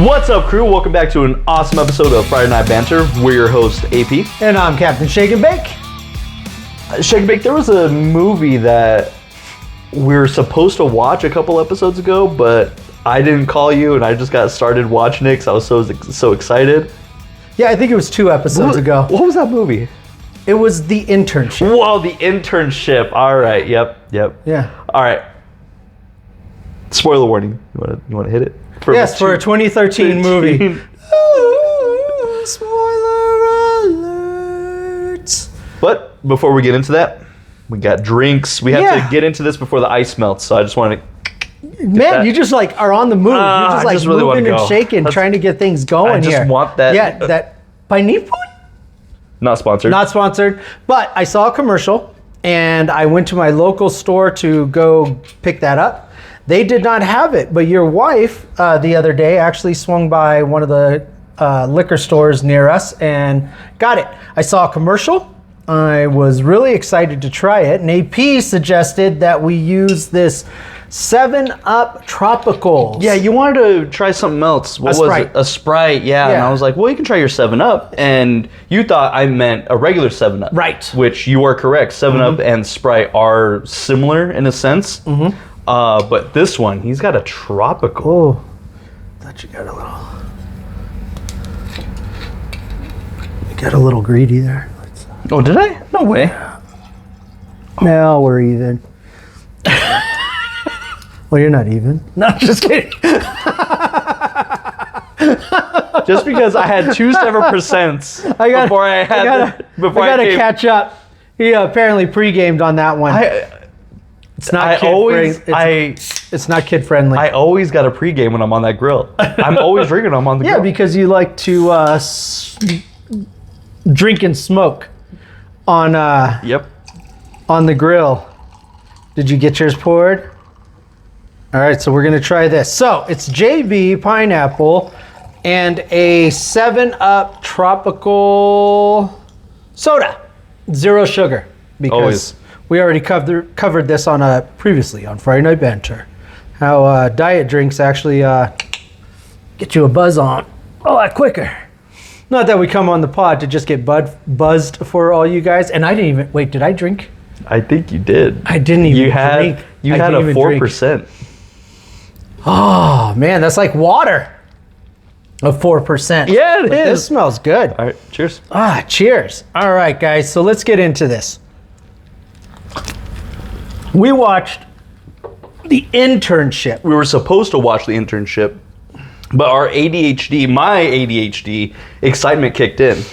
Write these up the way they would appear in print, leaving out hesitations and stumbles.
What's up, crew? Welcome back to an awesome episode of Friday Night Banter. We're your host, AP. And I'm CptnShakenbake. Shakenbake, there was a movie that we were supposed to watch a couple episodes ago, but I didn't call you, and I just got started watching it because I was so excited. Yeah, I think it was 2 episodes ago. What was that movie? It was The Internship. Whoa, The Internship. All right, yep. Yeah. All right. Spoiler warning. You want to hit it? Yes, for a 2013 movie. Ooh, spoiler alert. But before we get into that, we got drinks. We have to get into this before the ice melts. So I just want to. Man, you just like are on the move. You're just like really moving and shaking, trying to get things going here. I just want that. Yeah, that by Nipun? Not sponsored. Not sponsored. But I saw a commercial and I went to my local store to go pick that up. They did not have it, but your wife the other day actually swung by one of the liquor stores near us and got it. I saw a commercial. I was really excited to try it. And AP suggested that we use this 7-Up Tropicals. Yeah, you wanted to try something else. What was it? A Sprite, yeah. And I was like, well, you can try your 7-Up. And you thought I meant a regular 7-Up. Right. Which you are correct. 7-Up and Sprite are similar in a sense. But this one, he's got a tropical. Oh, thought you got a little greedy there. Oh, did I? No way. No, we're even. Well, you're not even. No, just kidding. Just because I had 2 separate percents before I gotta catch up. He apparently pre-gamed on that one. It's not kid friendly. I always got a pregame when I'm on that grill. I'm always drinking when I'm on the grill. Yeah, because you like to drink and smoke on on the grill. Did you get yours poured? All right, so we're gonna try this. So it's JB pineapple and a 7-Up tropical soda, 0 sugar. Because we already covered this on previously on Friday Night Banter. How diet drinks actually get you a buzz on a lot quicker. Not that we come on the pod to just get buzzed for all you guys. And I didn't even wait. Did I drink? I think you did. I didn't even drink. You had a 4%. Oh man, that's like water. Of 4%. Yeah, it is. This smells good. All right, cheers. Cheers. All right, guys. So let's get into this. We watched The Internship. We were supposed to watch The Internship, but my ADHD excitement kicked in.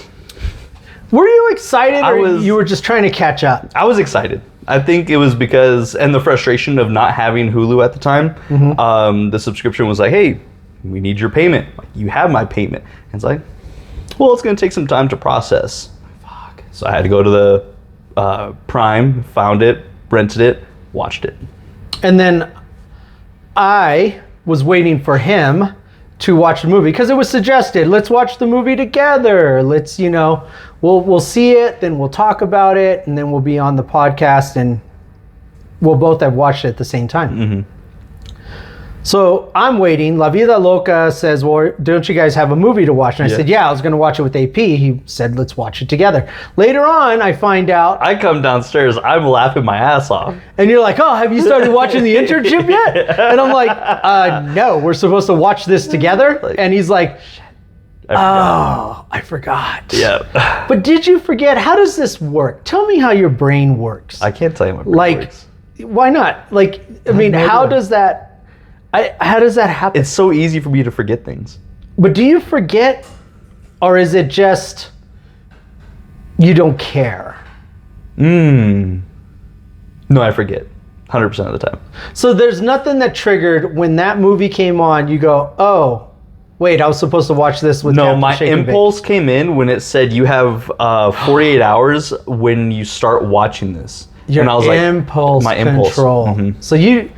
Were you excited or you were just trying to catch up? I was excited. I think it was because, and the frustration of not having Hulu at the time, the subscription was like, hey, we need your payment. Like, you have my payment. And it's like, well, it's going to take some time to process. Fuck. So I had to go to the Prime, found it, rented it, watched it. And then I was waiting for him to watch the movie because it was suggested, let's watch the movie together. Let's, we'll see it, then we'll talk about it, and then we'll be on the podcast and we'll both have watched it at the same time. So I'm waiting. La Vida Loca says, well, don't you guys have a movie to watch? And I said, yeah, I was going to watch it with AP. He said, let's watch it together. Later on, I find out. I come downstairs. I'm laughing my ass off. And you're like, oh, have you started watching The Internship yet? And I'm like, no, we're supposed to watch this together. And he's like, I forgot. Yeah. But did you forget? How does this work? Tell me how your brain works. I can't tell you how my brain works. Why not? How does that... how does that happen? It's so easy for me to forget things. But do you forget, or is it just you don't care? No, I forget 100% of the time. So there's nothing that triggered when that movie came on, you go, oh, wait, I was supposed to watch this with No, my impulse came in when it said you have 48 hours when you start watching this. Your impulse control. So you...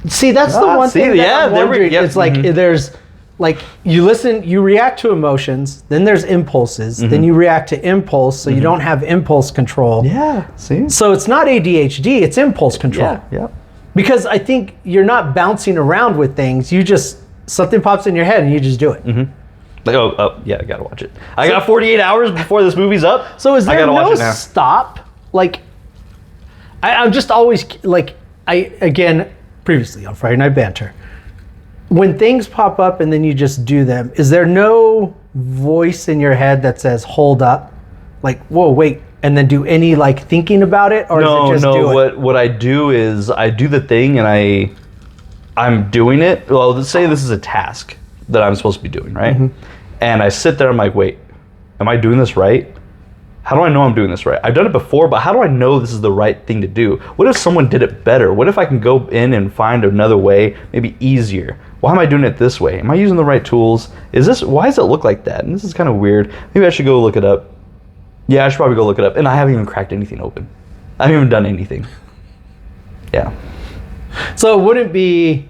See, that's the one thing that I'm wondering. It's like there's, like, you listen, you react to emotions, then there's impulses, then you react to impulse, so you don't have impulse control. Yeah, see? So it's not ADHD, it's impulse control. Yeah. Because I think you're not bouncing around with things, you just something pops in your head and you just do it. Like, oh, yeah, I gotta watch it. I got 48 hours before this movie's up. So is there no stop? Like, I'm just always like, again, previously on Friday Night Banter, when things pop up and then you just do them, is there no voice in your head that says, hold up? Like, whoa, wait, and then do any like thinking about it? Or is it just do it? What I do is I do the thing and I'm doing it. Well, let's say this is a task that I'm supposed to be doing, right? And I sit there, I'm like, wait, am I doing this right? How do I know I'm doing this right? I've done it before, but how do I know this is the right thing to do? What if someone did it better? What if I can go in and find another way, maybe easier? Why am I doing it this way? Am I using the right tools? Why does it look like that? And this is kind of weird. Maybe I should go look it up. Yeah, I should probably go look it up. And I haven't even cracked anything open. I haven't even done anything. Yeah. So it wouldn't be,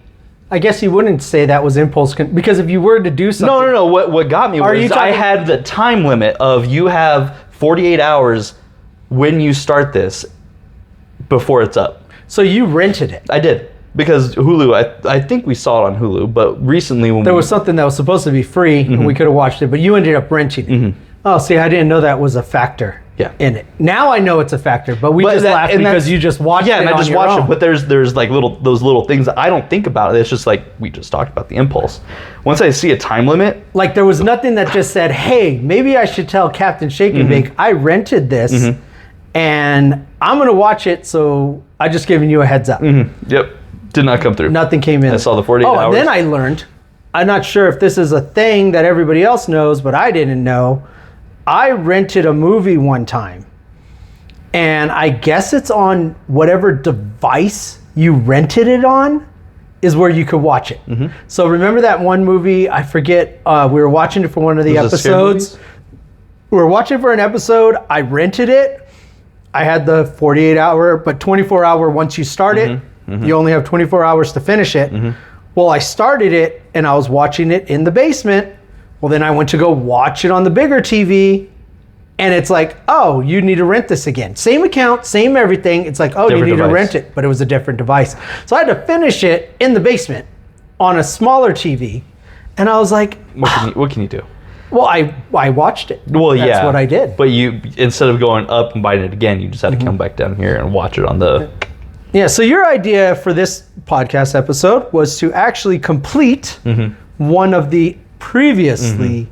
I guess you wouldn't say that was impulse, because if you were to do something. No. What got me was I had the time limit of you have 48 hours when you start this before it's up. So you rented it? I did. Because Hulu, I think we saw it on Hulu, but recently when there was something that was supposed to be free and we could have watched it, but you ended up renting it. Oh, see, I didn't know that was a factor in it. Now I know it's a factor, but just laughed because you just watched it. Yeah, and I just watched it. But there's like those little things that I don't think about. It's just like we just talked about the impulse. Once I see a time limit, like there was nothing that just said, "Hey, maybe I should tell Captain Shakenbake I rented this, and I'm gonna watch it." So I just giving you a heads up. Yep, did not come through. Nothing came in. I saw the 48 hours. And then I learned. I'm not sure if this is a thing that everybody else knows, but I didn't know. I rented a movie one time, and I guess it's on whatever device you rented it on is where you could watch it. So remember that one movie, I forget, we were watching it for one of the episodes. We were watching for an episode, I rented it. I had the 48 hour, but 24 hour once you start it, you only have 24 hours to finish it. Well, I started it and I was watching it in the basement. Well, then I went to go watch it on the bigger TV, and it's like, oh, you need to rent this again. Same account, same everything. It's like, oh, different you need to rent it, but it was a different device. So I had to finish it in the basement on a smaller TV, and I was like, what can you do? Well, I watched it. Well, That's what I did. But you, instead of going up and buying it again, you just had to come back down here and watch it on the... Yeah, so your idea for this podcast episode was to actually complete one of the previously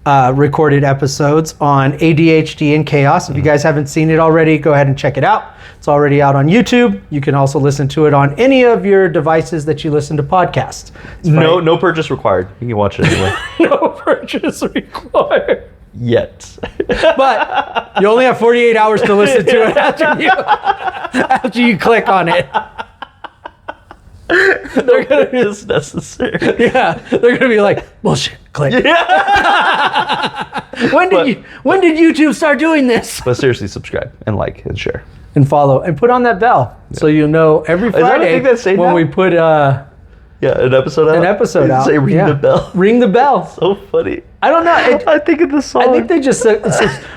recorded episodes on ADHD and chaos. If you guys haven't seen it already, go ahead and check it out. It's already out on YouTube. You can also listen to it on any of your devices that you listen to podcasts. No purchase required. You can watch it anyway. No purchase required. Yet. But you only have 48 hours to listen to it after you click on it. They're gonna be as necessary. Yeah, they're gonna be like, bullshit, click. Yeah. When did YouTube start doing this? But seriously, subscribe and like and share and follow and put on that bell so you know every Friday when we put an episode out. An episode out. Say ring the bell. Ring the bell. So funny. I don't know. I think of the song. I think they just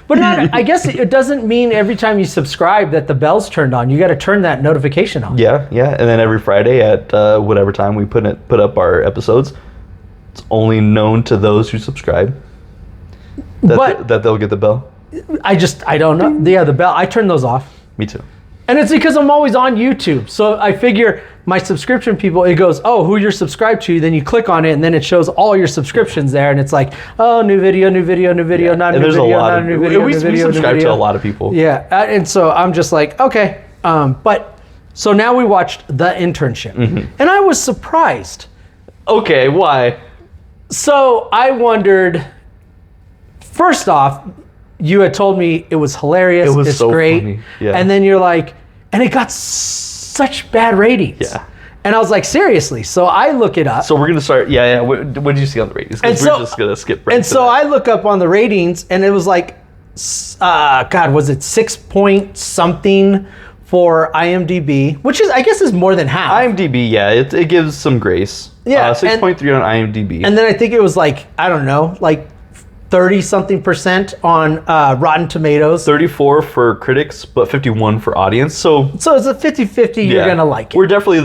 but I guess it doesn't mean every time you subscribe that the bell's turned on. You got to turn that notification on. Yeah, and then every Friday at whatever time we put up our episodes, it's only known to those who subscribe that they'll get the bell. I don't know. Yeah, the bell. I turn those off. Me too. And it's because I'm always on YouTube. So I figure my subscription people, it goes, oh, who you're subscribed to. Then you click on it, and then it shows all your subscriptions there. And it's like, oh, new video, not a new video, not a new video. We subscribe to a lot of people. Yeah. And so I'm just like, okay. But so now we watched The Internship. And I was surprised. Okay, why? So I wondered, first off, you had told me it was hilarious. It's so great. Funny. Yeah. And then you're like, and it got such bad ratings. Yeah. And I was like, seriously? So I look it up. So we're going to start. Yeah. What did you see on the ratings? Because we're just going to skip right. And so I look up on the ratings, and it was like, was it 6 point something for IMDb, which is, I guess, is more than half. IMDb, yeah, it gives some grace. Yeah. 6.3 on IMDb. And then I think it was like, I don't know, like 30-something% on Rotten Tomatoes. 34 for critics, but 51 for audience. So it's a 50-50. You're gonna like it. We're definitely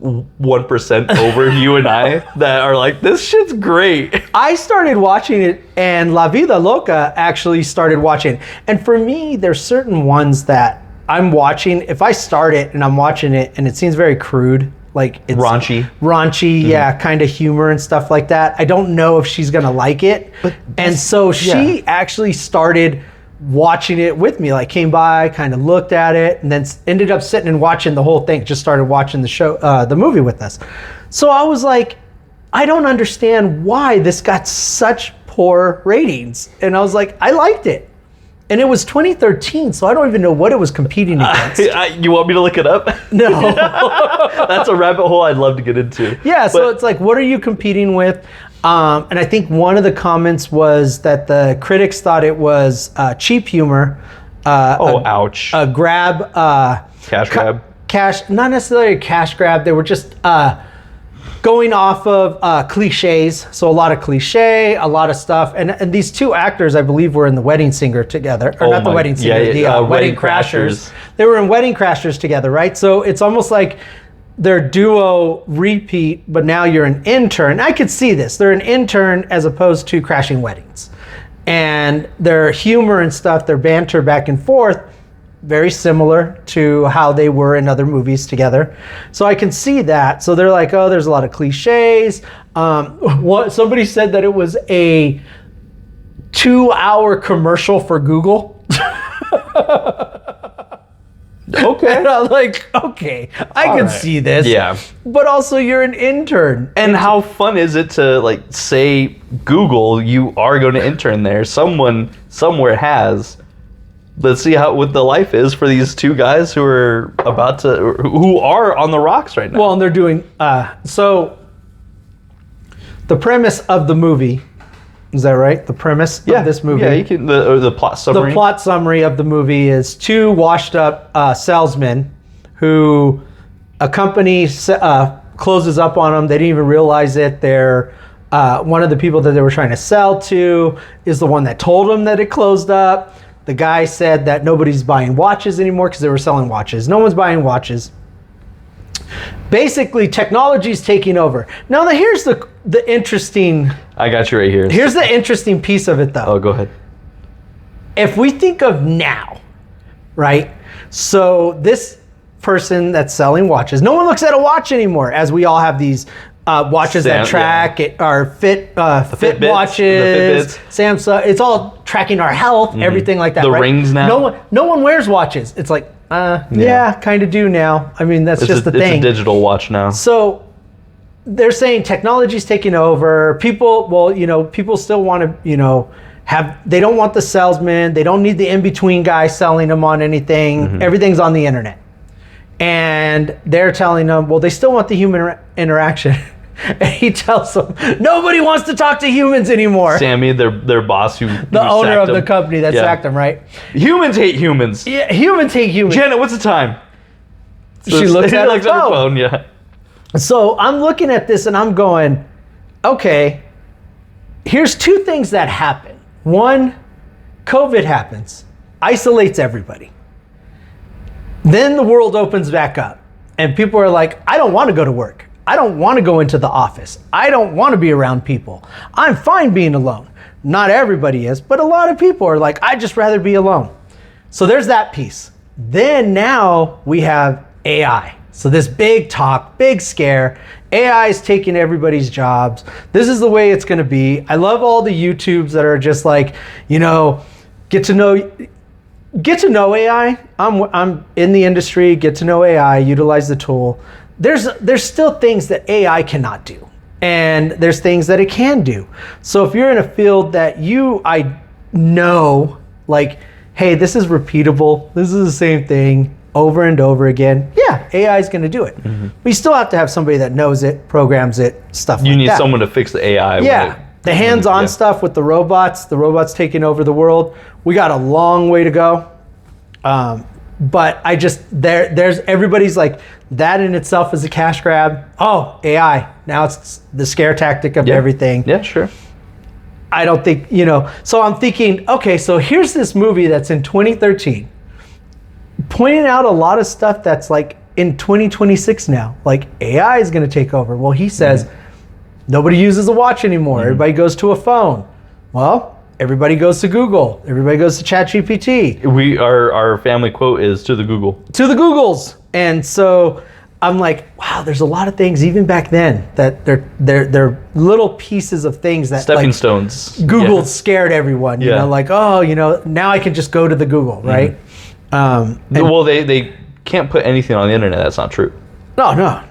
1% over you and I that are like, this shit's great. I started watching it, and La Vida Loca actually started watching. And for me, there's certain ones that I'm watching. If I start it and I'm watching it and it seems very crude, like it's raunchy, yeah, kind of humor and stuff like that, I don't know if she's gonna like it. And so she actually started watching it with me, like came by, kind of looked at it, and then ended up sitting and watching the whole thing. Just started watching the show, the movie with us. So I was like, I don't understand why this got such poor ratings. And I was like, I liked it. And it was 2013, so I don't even know what it was competing against. You want me to look it up? No. That's a rabbit hole I'd love to get into. Yeah, so it's like, what are you competing with? And I think one of the comments was that the critics thought it was cheap humor. Ouch. A grab. Cash grab. Cash, not necessarily a cash grab. They were just going off of cliches. So a lot of cliche, a lot of stuff. And these two actors, I believe, were in The Wedding Singer together. Or not The Wedding Singer, the Wedding Crashers. They were in Wedding Crashers together, right? So it's almost like their duo repeat, but now you're an intern. I could see this. They're an intern as opposed to crashing weddings. And their humor and stuff, their banter back and forth, very similar to how they were in other movies together. So I can see that. So they're like, oh, there's a lot of cliches. Somebody said that it was a 2-hour commercial for Google. Okay. And I'm like, okay, I can see this. Yeah. But also, you're an intern. And how fun is it to, like, say Google, you are going to intern there. Someone somewhere has. Let's see what the life is for these two guys who are who are on the rocks right now. Well, and they're doing, so the premise of the movie, is that right? The premise of this movie? Yeah, you can, the plot summary. The plot summary of the movie is two washed up salesmen who a company closes up on them. They didn't even realize it. They're one of the people that they were trying to sell to is the one that told them that it closed up. The guy said that nobody's buying watches anymore because they were selling watches. No one's buying watches. Basically, technology's taking over. Now, here's the interesting... I got you right here. Here's the interesting piece of it, though. Oh, go ahead. If we think of now, right? So this person that's selling watches, no one looks at a watch anymore, as we all have these watches that track our fit Fitbits, watches, Samsung. It's all tracking our health, everything like that. The rings now. No one wears watches. It's like, yeah, kind of do now. I mean, that's just the thing. It's a digital watch now. So they're saying technology's taking over. People still want to, they don't want the salesman. They don't need the in-between guy selling them on anything. Everything's on the internet. And they're telling them, well, they still want the human interaction. And he tells them, nobody wants to talk to humans anymore. Sammy, their boss, the owner of the company that sacked them, right? Humans hate humans. Yeah, humans hate humans. Janet, what's the time? So she looks at her phone. Yeah. So I'm looking at this and I'm going, okay, here's two things that happen. One, COVID happens, isolates everybody. Then the world opens back up and people are like, I don't want to go to work. I don't want to go into the office. I don't want to be around people. I'm fine being alone. Not everybody is, but a lot of people are like, I'd just rather be alone. So there's that piece. Then now we have AI. So this big talk, big scare. AI is taking everybody's jobs. This is the way it's going to be. I love all the YouTubes that are just like, get to know AI. I'm in the industry, get to know AI, utilize the tool. There's still things that AI cannot do. And there's things that it can do. So if you're in a field that I know, like, hey, this is repeatable, this is the same thing over and over again, yeah, AI is going to do it. But you still have to have somebody that knows it, programs it, stuff like that. You need someone to fix the AI. Yeah. The hands-on stuff with the robots taking over the world, we got a long way to go. But there's everybody's like, that in itself is a cash grab. Oh, AI. Now it's the scare tactic of everything. Yeah, sure. I don't think, so I'm thinking, okay, so here's this movie that's in 2013, pointing out a lot of stuff that's like in 2026 now, like AI is going to take over. Well, he says nobody uses a watch anymore. Everybody goes to a phone. Well, everybody goes to Google. Everybody goes to ChatGPT. Our family quote is to the Google. To the Googles. And so I'm like, wow, there's a lot of things even back then that they're little pieces of things that stepping stones. Google scared everyone. You know, like, oh, now I can just go to the Google, right? Well, they can't put anything on the internet that's not true. No.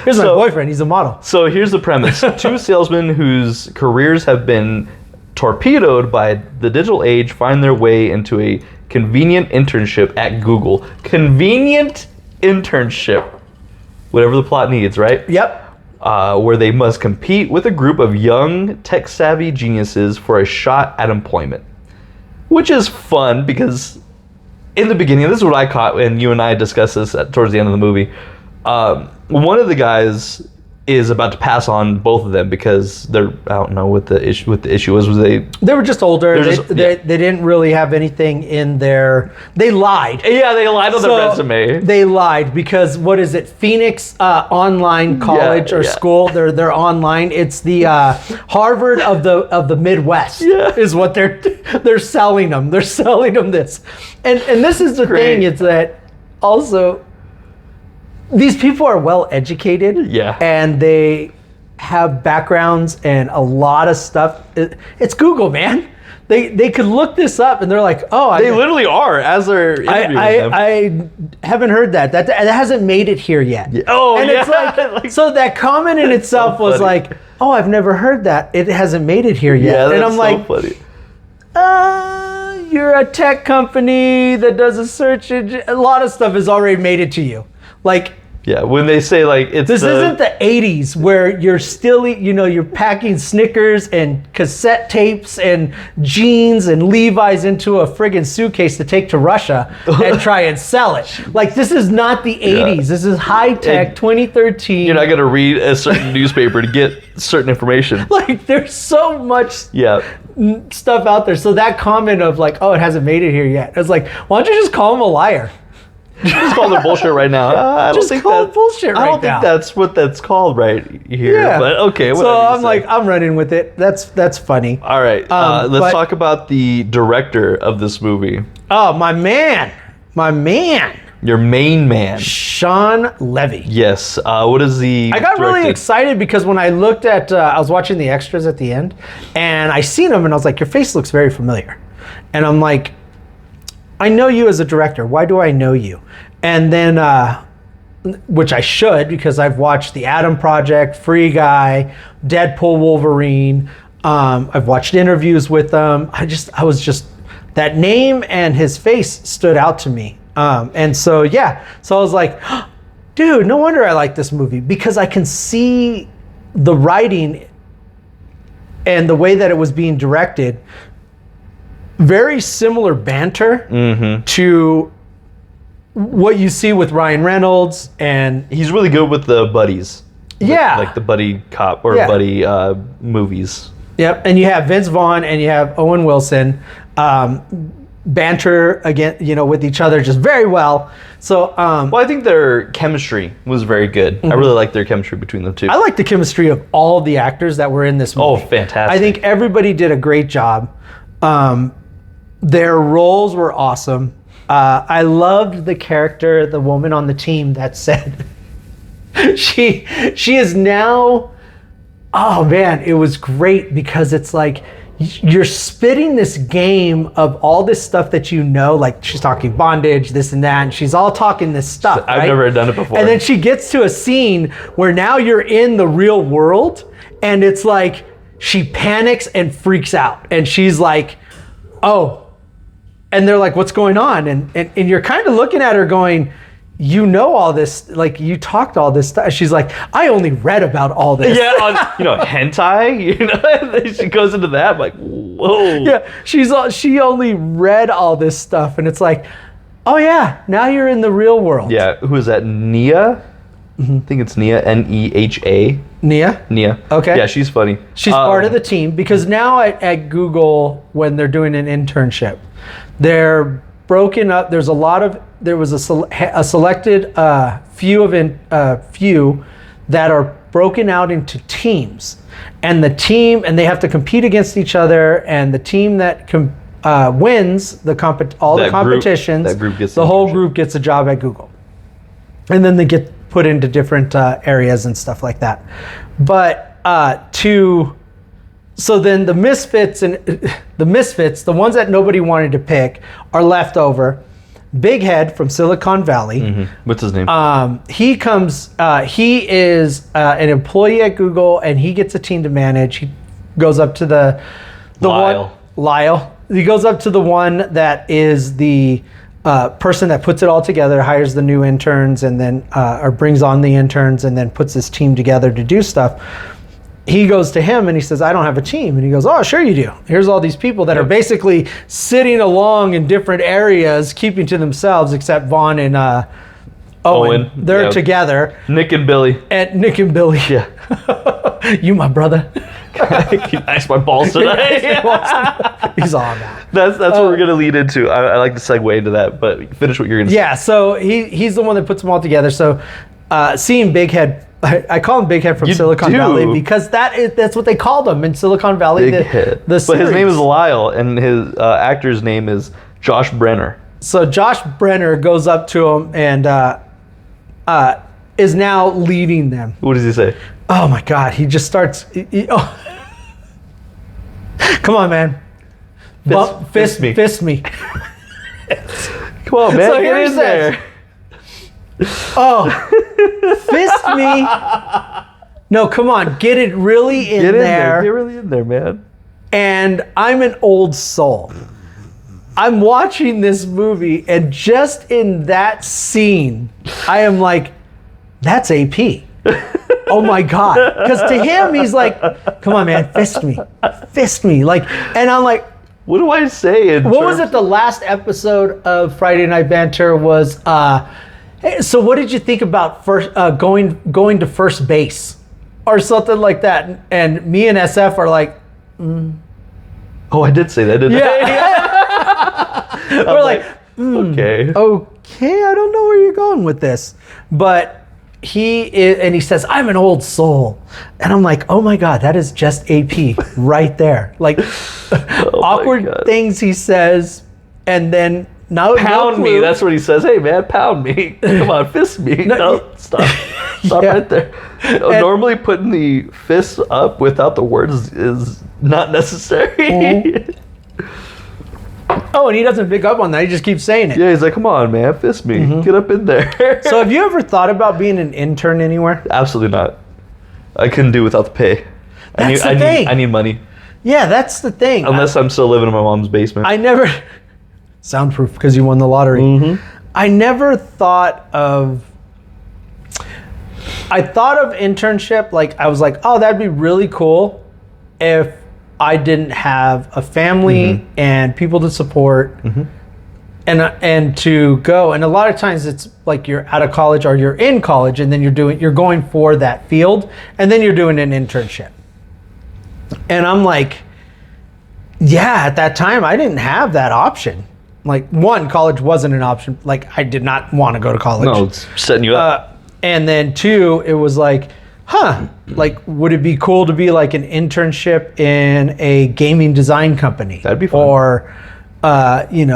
Here's my boyfriend. He's a model. So here's the premise. Two salesmen whose careers have been torpedoed by the digital age find their way into a convenient internship at Google. Convenient internship. Whatever the plot needs, right? Yep. Where they must compete with a group of young, tech-savvy geniuses for a shot at employment. Which is fun because in the beginning, this is what I caught when you and I discussed this towards the end of the movie. One of the guys is about to pass on both of them because I don't know what the issue was. They were just older. They didn't really have anything in their. They lied. Yeah, they lied on their resume. They lied because what is it? Phoenix Online College or school. They're online. It's the Harvard of the Midwest. Yeah. Is what they're selling them. They're selling them this, and this is the thing. It's that also. These people are well educated, and they have backgrounds and a lot of stuff. It's Google, man. They could look this up, and they're like, "Oh, they literally are." As they're interviewing them. I haven't heard that. That hasn't made it here yet. Yeah. Oh, and it's like so that comment in itself was like, "Oh, I've never heard that. It hasn't made it here yet." Yeah, that's and I'm so like, funny. You're a tech company that does a search engine. A lot of stuff has already made it to you, like. Yeah, when they say like this isn't the 80s where you're still, you're packing Snickers and cassette tapes and jeans and Levi's into a friggin' suitcase to take to Russia and try and sell it. Like, this is not the 80s. This is high tech 2013. You're not going to read a certain newspaper to get certain information. Like, there's so much stuff out there. So that comment of like, oh, it hasn't made it here yet. It's like, why don't you just call him a liar? Just call it bullshit right now. I don't think that's what that's called right here. Yeah. But okay. So I'm like, I'm running with it. That's funny. All right. Let's talk about the director of this movie. Oh, my man. Your main man. Shawn Levy. Yes. What is the? I got really excited because when I looked at, I was watching the extras at the end, and I seen him, and I was like, your face looks very familiar, and I'm like. I know you as a director. Why do I know you? And then, which I should because I've watched The Adam Project, Free Guy, Deadpool, Wolverine. I've watched interviews with them. I was just that name and his face stood out to me. And so I was like, dude, no wonder I like this movie because I can see the writing and the way that it was being directed. Very similar banter to what you see with Ryan Reynolds, and he's really good with the buddies. Like the buddy cop or buddy movies. Yep, and you have Vince Vaughn and you have Owen Wilson banter again, with each other just very well. So, well, I think their chemistry was very good. I really like their chemistry between the two. I like the chemistry of all the actors that were in this movie. Oh, fantastic! I think everybody did a great job. Their roles were awesome. I loved the character, the woman on the team that said she is now. Oh man, it was great because it's like you're spitting this game of all this stuff that like she's talking bondage, this and that, and she's all talking this stuff. I've never done it before. And then she gets to a scene where now you're in the real world, and it's like she panics and freaks out, and she's like, oh. And they're like, what's going on? And you're kind of looking at her going, all this, like you talked all this stuff. She's like, I only read about all this. Yeah, hentai, she goes into that, I'm like, whoa. Yeah, she only read all this stuff. And it's like, oh yeah, now you're in the real world. Yeah, who is that, Nia? I think it's Nia, Neha. Nia. Okay. Yeah, she's funny. She's part of the team because now at Google, when they're doing an internship, they're broken up. There's a lot of there was a selected few that are broken out into teams, and they have to compete against each other, and the team that wins the competitions, the whole group gets a job at Google, and then they get put into different areas and stuff like that. But so then the misfits, the ones that nobody wanted to pick, are left over. Big Head from Silicon Valley. Mm-hmm. What's his name? He is an employee at Google, and he gets a team to manage. He goes up to the Lyle. He goes up to the one that is the person that puts it all together, hires the new interns, and then or brings on the interns, and then puts this team together to do stuff. He goes to him and he says, I don't have a team. And he goes, oh, sure you do. Here's all these people that are basically sitting along in different areas, keeping to themselves, except Vaughn and Owen. They're together. Nick and Billy. Yeah. You my brother. He iced my balls today. He's all about. That's what we're going to lead into. I like to segue into that, but finish what you're going to say. Yeah, so he's the one that puts them all together. So seeing Big Head, I call him Big Head from Silicon Valley because that's what they called him in Silicon Valley. Big Head. But his name is Lyle, and his actor's name is Josh Brenner. So Josh Brenner goes up to him and is now leading them. What does he say? Oh my God! He just starts. Come on, man! Fist me! Come on, man! So get in there. Oh, fist me! No, come on, get it really in there. Get really in there, man. And I'm an old soul. I'm watching this movie, and just in that scene, I am like, that's AP. Oh my God. Because to him, he's like, come on, man, fist me. Like, and I'm like, what do I say? What was it? The last episode of Friday Night Banter was, hey, so what did you think about going to first base or something like that? And me and SF are like, Oh, I did say that, didn't I? Yeah. We're like, okay, I don't know where you're going with this. But he says, I'm an old soul. And I'm like, oh my God, that is just AP right there. Like awkward things he says, and then pound me. That's what he says. Hey man, pound me. Come on, fist me. No, stop right there. Normally putting the fists up without the words is not necessary. Mm-hmm. Oh, and he doesn't pick up on that. He just keeps saying it. Yeah, he's like, come on, man, fist me. Mm-hmm. Get up in there. So have you ever thought about being an intern anywhere? Absolutely not. I couldn't do without the pay. I need money. Yeah, that's the thing. Unless I'm still living in my mom's basement. I never... Soundproof because you won the lottery. Mm-hmm. I never thought of... I thought of internship, like, I was like, oh, that'd be really cool if I didn't have a family and people to support and to go. And a lot of times it's like you're out of college or you're in college and then you're going for that field and then you're doing an internship. And I'm like, yeah, at that time I didn't have that option. Like, one, college wasn't an option. Like, I did not want to go to college. No, it's setting you up. And then two, it was like, like, would it be cool to be like an internship in a gaming design company? That'd be fun. Or,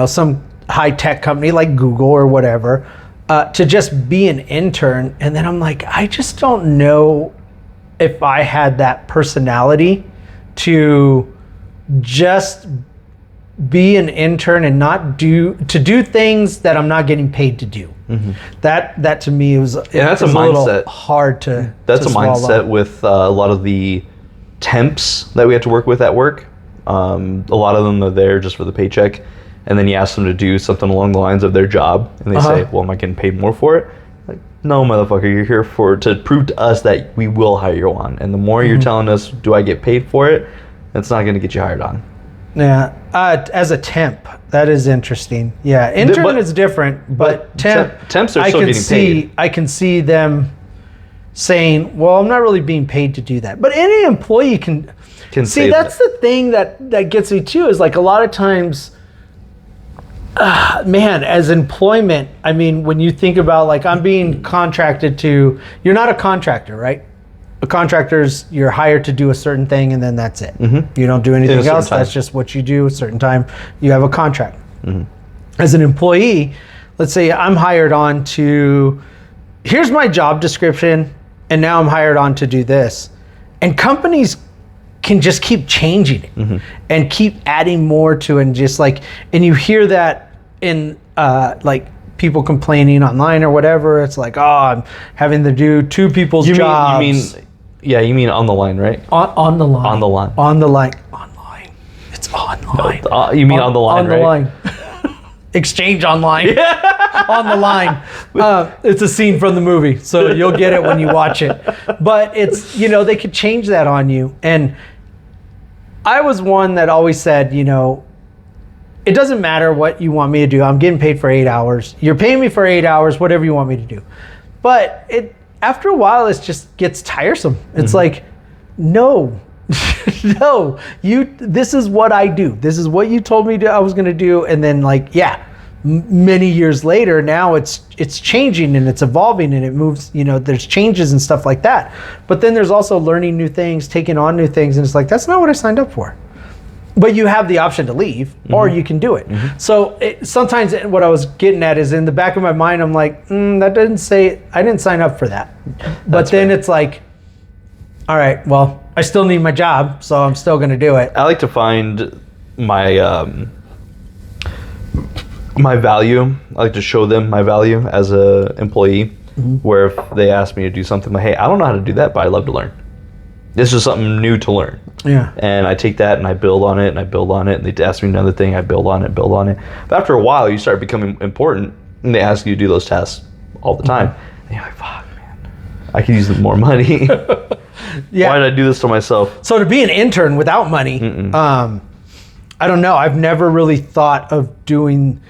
some high-tech company like Google or whatever, to just be an intern. And then I'm like, I just don't know if I had that personality to just be an intern and not do things that I'm not getting paid to do. Mm-hmm. That to me was that's a mindset. Hard to. That's a mindset with a lot of the temps that we have to work with at work. A lot of them are there just for the paycheck, and then you ask them to do something along the lines of their job, and they say, "Well, am I getting paid more for it?" Like, no, motherfucker, you're here to prove to us that we will hire you on, and the more you're telling us, "Do I get paid for it?" That's not going to get you hired on. Yeah, as a temp, that is interesting. Yeah, intern is different, but temps are still getting paid. I can see them saying, "Well, I'm not really being paid to do that." But any employee can see. That's the thing that gets me too. Is like a lot of times, Man, as employment, I mean, when you think about like I'm being contracted to, you're not a contractor, right? A contractor's, you're hired to do a certain thing and then that's it. You don't do anything else. That's just what you do. A certain time, you have a contract. As an employee, let's say I'm hired on to, here's my job description, and now I'm hired on to do this. And companies can just keep changing it and keep adding more to it, and just like, and you hear that in like people complaining online or whatever. It's like, oh, I'm having to do two people's jobs. You mean on the line, right? On the line. On the line. On the line. Online. It's online. No, you mean on the line, right? On the line. Exchange online. Yeah. On the line. It's a scene from the movie, so you'll get it when you watch it. But it's, you know, they could change that on you. And I was one that always said, you know, it doesn't matter what you want me to do. I'm getting paid for 8 hours. You're paying me for 8 hours, whatever you want me to do. But after a while, it just gets tiresome. It's like, no, no, this is what I do. This is what you told me I was going to do. And then like, many years later, now it's changing and it's evolving and it moves, you know, there's changes and stuff like that. But then there's also learning new things, taking on new things. And it's like, that's not what I signed up for. But you have the option to leave or you can do it. So sometimes what I was getting at is in the back of my mind, I'm like, that doesn't say, I didn't sign up for that. But then it's like, all right, well, I still need my job, so I'm still going to do it. I like to find my my value. I like to show them my value as a employee, where if they ask me to do something, like, hey, I don't know how to do that, but I love to learn. This is something new to learn. Yeah. And I take that and I build on it and I build on it, and they ask me another thing, I build on it. But after a while, you start becoming important and they ask you to do those tasks all the time. And you're like, fuck, man, I could use more money. Yeah. Why did I do this to myself? So to be an intern without money, I don't know. I've never really thought of doing,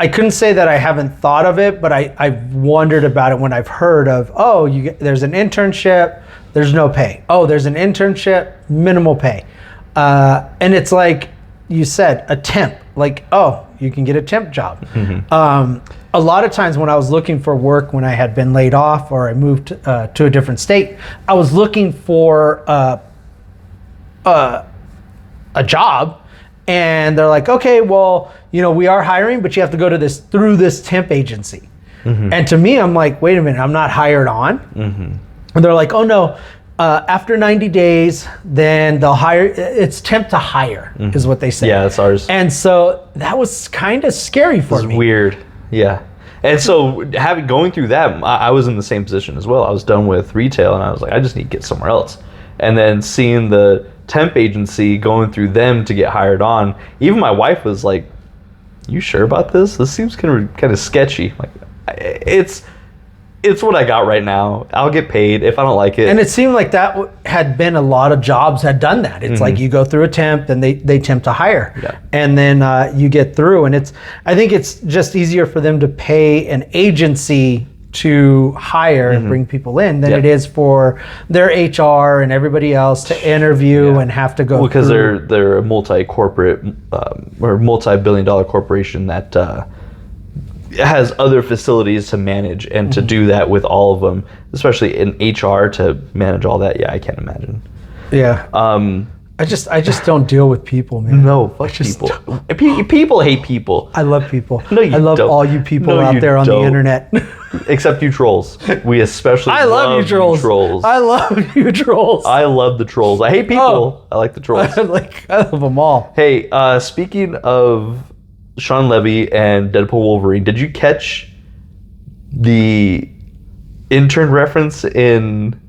I couldn't say that I haven't thought of it, but I've wondered about it when I've heard of, there's an internship, there's no pay. Oh, there's an internship, minimal pay. And it's like you said, a temp. Like, oh, you can get a temp job. A lot of times when I was looking for work, when I had been laid off or I moved to a different state, I was looking for a job. And they're like, okay, well, you know, we are hiring, but you have to go to through this temp agency. And to me, I'm like, wait a minute, I'm not hired on. And they're like, oh no, after 90 days, then they'll hire. It's temp to hire is what they say. Yeah, that's ours. And so that was kind of scary for me. It's weird. Yeah. And so going through that, I was in the same position as well. I was done with retail and I was like, I just need to get somewhere else. And then seeing the temp agency, going through them to get hired on, even my wife was like, you sure about this? This seems kind of sketchy. Like, it's what I got right now. I'll get paid if I don't like it. And it seemed like that had been a lot of jobs had done that. It's like you go through a temp, then they temp to hire. Yeah. And then you get through. And I think it's just easier for them to pay an agency to hire and bring people in than it is for their HR and everybody else to interview and have to go because they're a multi-corporate or multi-billion-dollar corporation that has other facilities to manage, and to do that with all of them, especially in HR, to manage all that. Yeah, I can't imagine. Yeah. I just don't deal with people, man. No, fuck people. People hate people. I love people. No, you I love don't. all you people out there on the internet. Except you trolls. We especially love you trolls. I love you trolls. I love the trolls. I hate people. I like the trolls. I love them all. Hey, speaking of Sean Levy and Deadpool Wolverine, did you catch the intern reference in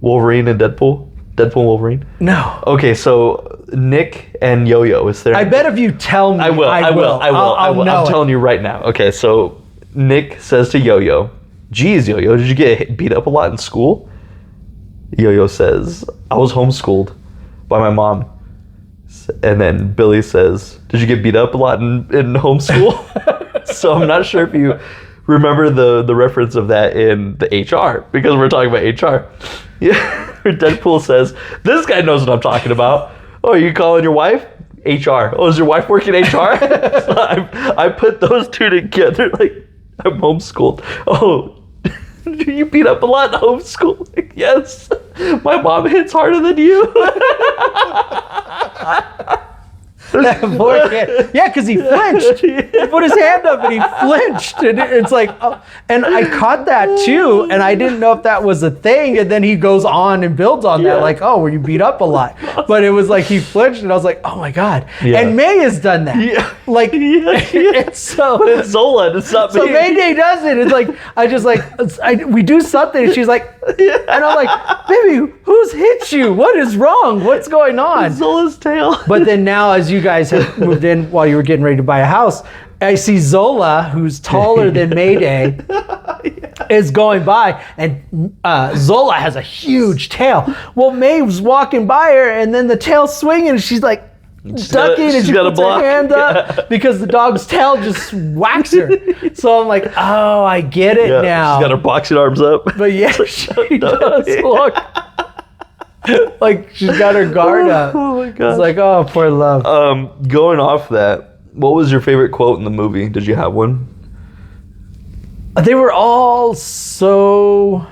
Wolverine and Deadpool? Deadpool Wolverine? No. Okay, so Nick and Yo-Yo is there. I bet if you tell me, I will. I'm telling you right now. Okay, so Nick says to Yo-Yo, geez, Yo-Yo, did you get beat up a lot in school? Yo-Yo says, I was homeschooled by my mom. And then Billy says, did you get beat up a lot in homeschool? So I'm not sure if you remember the reference of that in the HR, because we're talking about HR. Yeah, Deadpool says, this guy knows what I'm talking about. Oh, are you calling your wife? HR. Oh, is your wife working HR? So I put those two together. Like, I'm homeschooled. Oh, you beat up a lot in homeschool? Like, yes. My mom hits harder than you. That poor kid. Yeah, because he flinched. He put his hand up and he flinched. And it's like, oh. And I caught that too. And I didn't know if that was a thing. And then he goes on and builds on that. Like, oh, were you beat up a lot? But it was like he flinched. And I was like, oh my God. Yeah. And May has done that. Yeah. Like, it's so. But it's Zola. It's not me. So Mayday does it. It's like, I just like, we do something. And she's like, and I'm like, baby, who's hit you? What is wrong? What's going on? Zola's tail. But then now, as you guys have moved in while you were getting ready to buy a house, I see Zola, who's taller than Mayday, is going by, and Zola has a huge tail. Well, May was walking by her, and then the tail's swinging, and she's like ducking, and she puts her hand up because the dog's tail just whacks her. So I'm like, oh, I get it now. She's got her boxing arms up. But yeah, she does look. Like she's got her guard up. Oh my god! It's like, oh, poor love. Going off that, what was your favorite quote in the movie? Did you have one? They were all so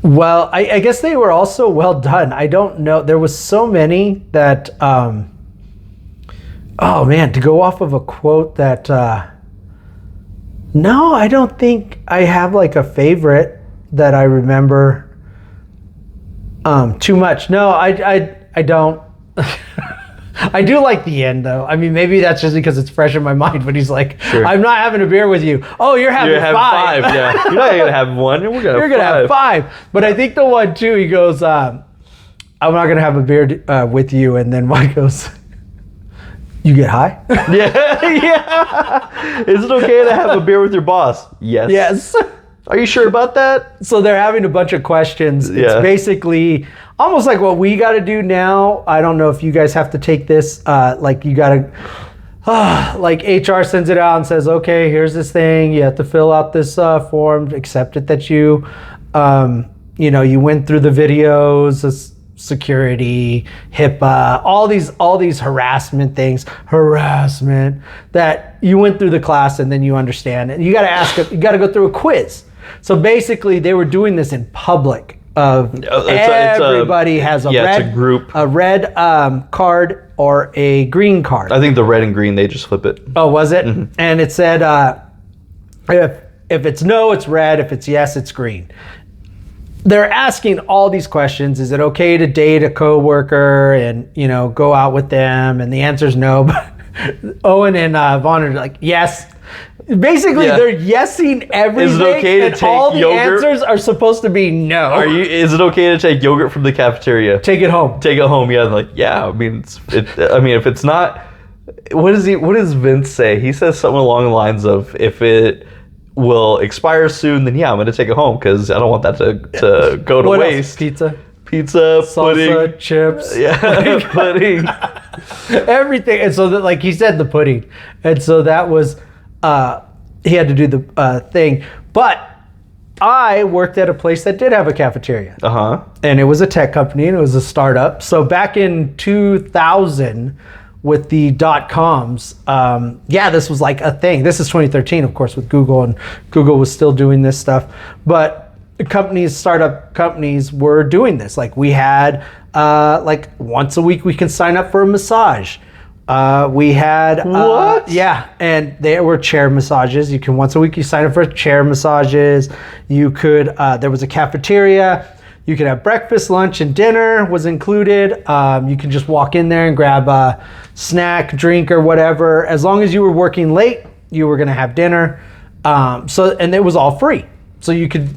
well. I guess they were all so well done. I don't know. There was so many that. Oh man, to go off of a quote that. No, I don't think I have like a favorite that I remember. Too much. No, I don't. I do like the end though. I mean, maybe that's just because it's fresh in my mind. But he's like, sure. I'm not having a beer with you. Oh, you're having five. Yeah, you're not gonna have one. You're gonna have five. But I think the one too. He goes, I'm not gonna have a beer with you. And then Mike goes, you get high? Yeah. Is it okay to have a beer with your boss? Yes. Yes. Are you sure about that? So they're having a bunch of questions. Yeah. It's basically almost like what we got to do now. I don't know if you guys have to take this. Like you got to, like HR sends it out and says, okay, here's this thing. You have to fill out this form, accept it that you went through the videos, security, HIPAA, all these harassment things, that you went through the class and then you understand. And you got to go through a quiz. So basically, they were doing this in public. Everybody has a red card or a green card. I think the red and green, they just flip it. Oh, was it? Mm-hmm. And it said, if it's no, it's red. If it's yes, it's green. They're asking all these questions. Is it okay to date a coworker and go out with them? And the answer is no. But Owen and Vaughn are like, yes. Basically, they're yesing everything. Is it okay to take all the yogurt? Answers are supposed to be no. Is it okay to take yogurt from the cafeteria? Take it home. Take it home. Yeah, like I mean, if it's not, what does Vince say? He says something along the lines of, if it will expire soon, then I'm going to take it home because I don't want that to go to waste. Else? Pizza, salsa, pudding, chips, pudding, everything. And so like he said, the pudding, and so that was he had to do the thing. But I worked at a place that did have a cafeteria, and it was a tech company and it was a startup. So back in 2000. With the .coms, this was like a thing. This is 2013, of course, with Google, and Google was still doing this stuff. But startup companies were doing this. Like we had, like once a week we can sign up for a massage. We had what? And there were chair massages. You can once a week you sign up for chair massages. You could. There was a cafeteria. You could have breakfast, lunch, and dinner was included. You can just walk in there and grab a snack, drink, or whatever. As long as you were working late, you were going to have dinner. And it was all free. So you could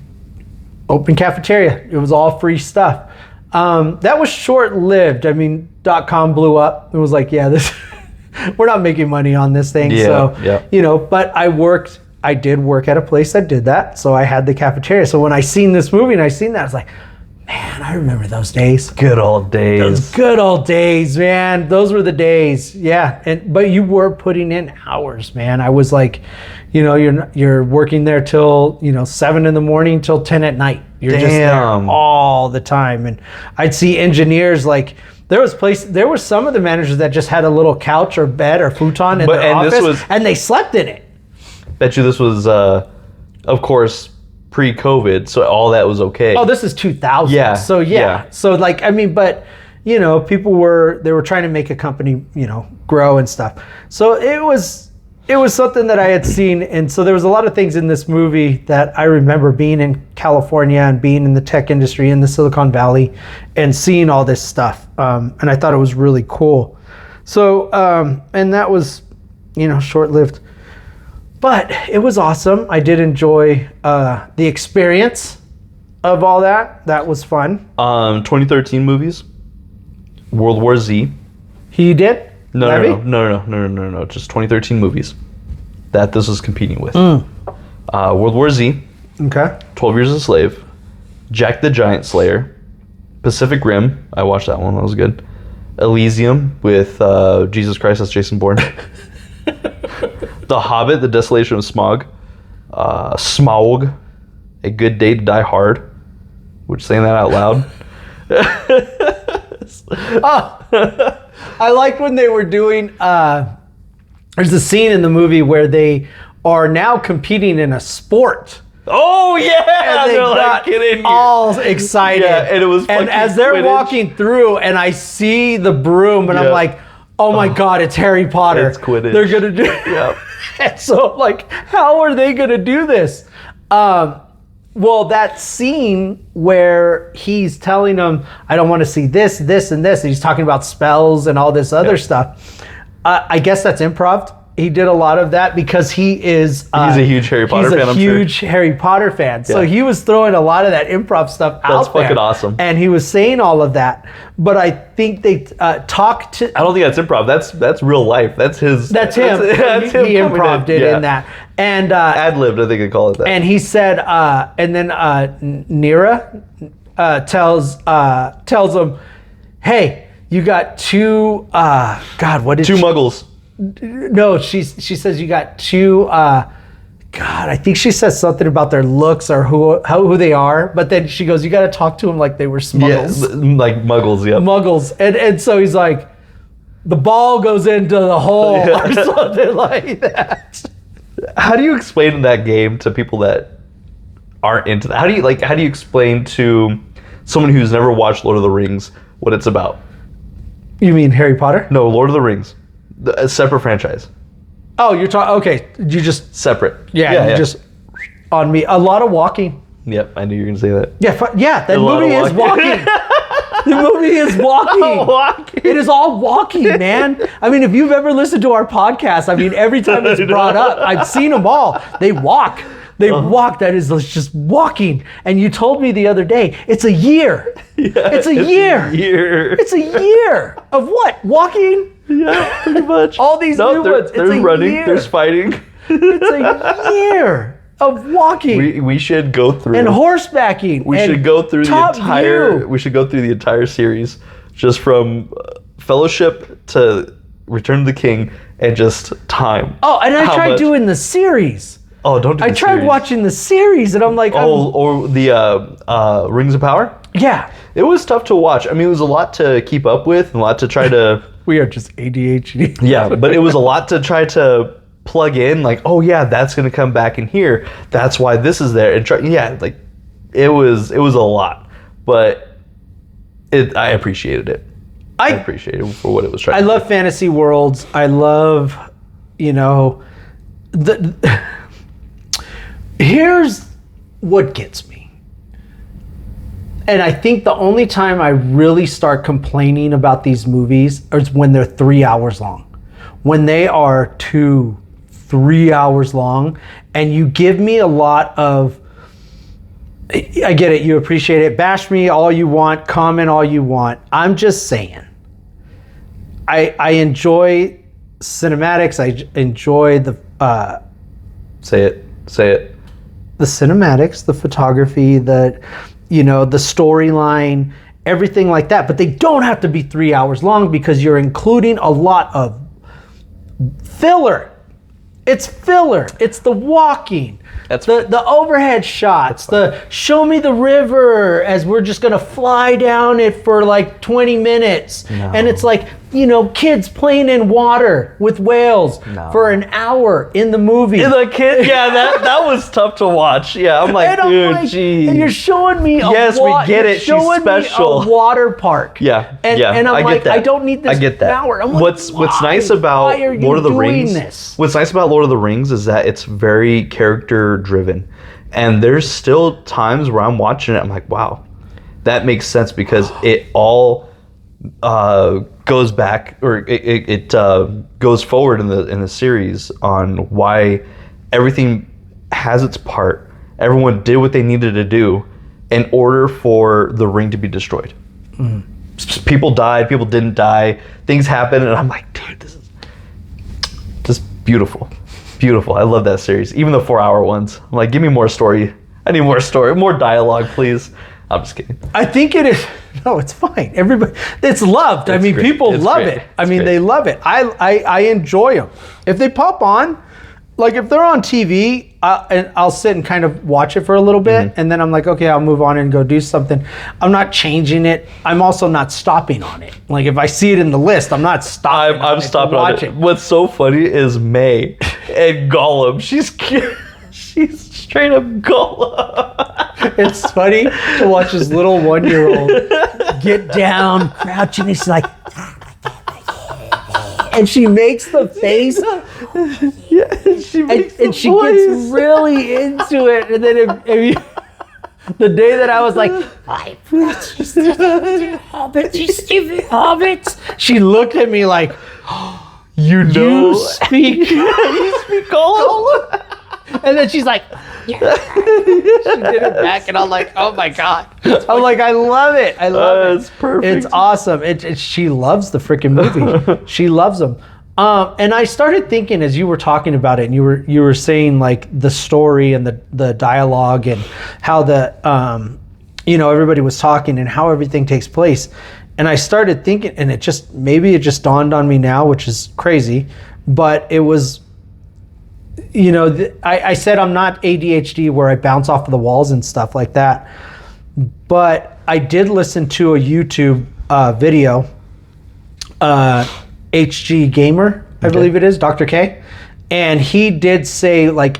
open cafeteria. It was all free stuff. That was short-lived. I mean, .com blew up. It was like, we're not making money on this thing. But I did work at a place that did that. So I had the cafeteria. So when I seen this movie and I seen that, I was like, man, I remember those days. Good old days. Those good old days, man. Those were the days. Yeah. But you were putting in hours, man. I was like, you're working there till, 7 in the morning till 10 at night. You're just there all the time. And I'd see engineers like There were some of the managers that just had a little couch or bed or futon in their office, and they slept in it. Bet you this was, of course, pre-COVID, so all that was okay. Oh, this is 2000. Yeah. So yeah. So like, I mean, but you know, people were trying to make a company, you know, grow and stuff. So it was something that I had seen, and so there was a lot of things in this movie that I remember being in California and being in the tech industry in the Silicon Valley, and seeing all this stuff, and I thought it was really cool. So and that was, you know, short-lived. But it was awesome. I did enjoy the experience of all that. That was fun. 2013 movies. World War Z. He did? No. Just 2013 movies that this was competing with. World War Z. Okay. 12 Years a Slave. Jack the Giant Slayer. Pacific Rim. I watched that one. That was good. Elysium with Jesus Christ as Jason Bourne. The Hobbit, The Desolation of Smaug. Smaug, A Good Day to Die Hard. Which, saying that out loud. I liked when they were doing, there's a scene in the movie where they are now competing in a sport. Oh yeah, And they they're like, got get in here. all excited. Yeah, and it was and as they're Quidditch. walking through, and I see the broom, and I'm Yeah. like, oh my God, it's Harry Potter. It's Quidditch. They're gonna do. Yeah. And so, like, how are they gonna do this? Well, that scene where he's telling them, I don't want to see this, this, and this, and he's talking about spells and all this other stuff. I guess that's improv. He did a lot of that because he is... He's a huge Harry Potter fan, I'm sure. He's a huge Harry Potter fan. So Yeah. he was throwing a lot of that improv stuff out there. That's fucking awesome. And he was saying all of that. But I think they talked to... I don't think that's improv. That's real life. That's his. That's him. That's him He coming improved it Yeah. in that. And Ad-libbed, I think they call it that. and he said, and then Nira tells him, hey, you got two, God, what is Two muggles. No, she says you got two, God, I think she says something about their looks or who they are, but then she goes, you got to talk to them like they were smuggles. Yeah, like muggles, yeah. Muggles. And so he's like, the ball goes into the hole or something like that. How do you explain that game to people that aren't into that? How do you explain to someone who's never watched Lord of the Rings what it's about? You mean Harry Potter? No, Lord of the Rings. A separate franchise. Oh, you're talking, okay. You just, Separate. you just, on me. A lot of walking. Yep, I knew you were going to say that. Yeah, that A lot movie of is walking. The movie is walking. Walking. It is all walking, man. I mean, if you've ever listened to our podcast, I mean, every time it's brought up, I've seen them all. They walk. They walk. That is just walking. And you told me the other day, it's a year. It's a year. It's a year of what? Walking? Yeah, pretty much. All these new ones. It's There's a running. year. There's fighting. It's a year of walking. We should go through. And horsebacking. We and should go through the top entire. view. We should go through the entire series, just from Fellowship to Return of the King, and just time. Oh, and I How tried much- doing the series. Oh, don't do. I the tried series. watching the series, and I'm like, or the Rings of Power. yeah. It was tough to watch. I mean, it was a lot to keep up with, and a lot to try to. We are just ADHD. Yeah, but it was a lot to try to plug in. Like, oh yeah, that's gonna come back in here. That's why this is there. And like, it was a lot, but I appreciated it. I appreciated it for what it was trying. I love fantasy worlds. I love, here's what gets me. And I think the only time I really start complaining about these movies is when they're 3 hours long. When they are 2-3 hours long, and you give me a lot of, I get it, you appreciate it, bash me all you want, comment all you want. I'm just saying, I enjoy cinematics, I enjoy the... Say it. The cinematics, the photography, the storyline, everything like that. But they don't have to be 3 hours long because you're including a lot of filler It's filler. It's the walking. That's the overhead shots. The show me the river as we're just gonna fly down it for like 20 minutes. No. And it's like, kids playing in water with whales for an hour in the movie. The kid, that was tough to watch. Yeah, I'm like, dude, geez. And you're showing me we get it. She's special. Me a water park. Yeah, and I'm like, I don't need this I get that. hour. I'm like, what's nice about Lord of the Rings? What's nice about Lord of the Rings is that it's very character driven, and there's still times where I'm watching it. I'm like, wow, that makes sense because it all goes back, or it goes forward in the series on why everything has its part. Everyone did what they needed to do in order for the ring to be destroyed. People died, people didn't die, things happened, and I'm like, dude, this is just beautiful. Beautiful. I love that series. Even the 4-hour ones. I'm like, give me more story. I need more story, more dialogue, please. I'm just kidding. I think it is. No, it's fine. Everybody, it's loved. I mean, people love it. I mean, they love it. I enjoy them. If they pop on, like if they're on TV, and I'll sit and kind of watch it for a little bit, and then I'm like, okay, I'll move on and go do something. I'm not changing it. I'm also not stopping on it. Like if I see it in the list, I'm not stopping. I'm stopping on it. What's so funny is May and Gollum. She's straight up Gollum. It's funny to watch this little 1-year-old get down, crouching, and she's like, and she makes the face. And she gets really into it. And then if you, the day that I was like, I put you stupid hobbits, you stupid hobbits. She looked at me like, you speak Gollum. And then she's like, she did it back, and I'm like, oh my god! I'm like, I love it. I love it. It's perfect. It's awesome. She loves the freaking movie. She loves them. And I started thinking as you were talking about it, and you were saying like the story and the dialogue and how everybody was talking and how everything takes place. And I started thinking, and it just dawned on me now, which is crazy, but it was. I said I'm not ADHD where I bounce off of the walls and stuff like that. But I did listen to a YouTube video, HG Gamer, I believe it is, Dr. K. And he did say like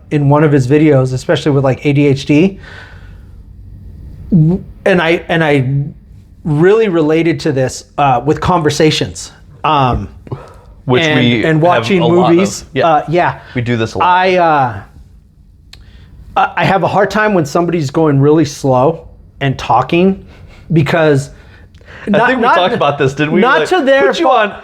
in one of his videos, especially with like ADHD, and I really related to this with conversations. Which and watching movies. We do this a lot. I have a hard time when somebody's going really slow and talking because I think we talked about this, didn't we? Not to their put you on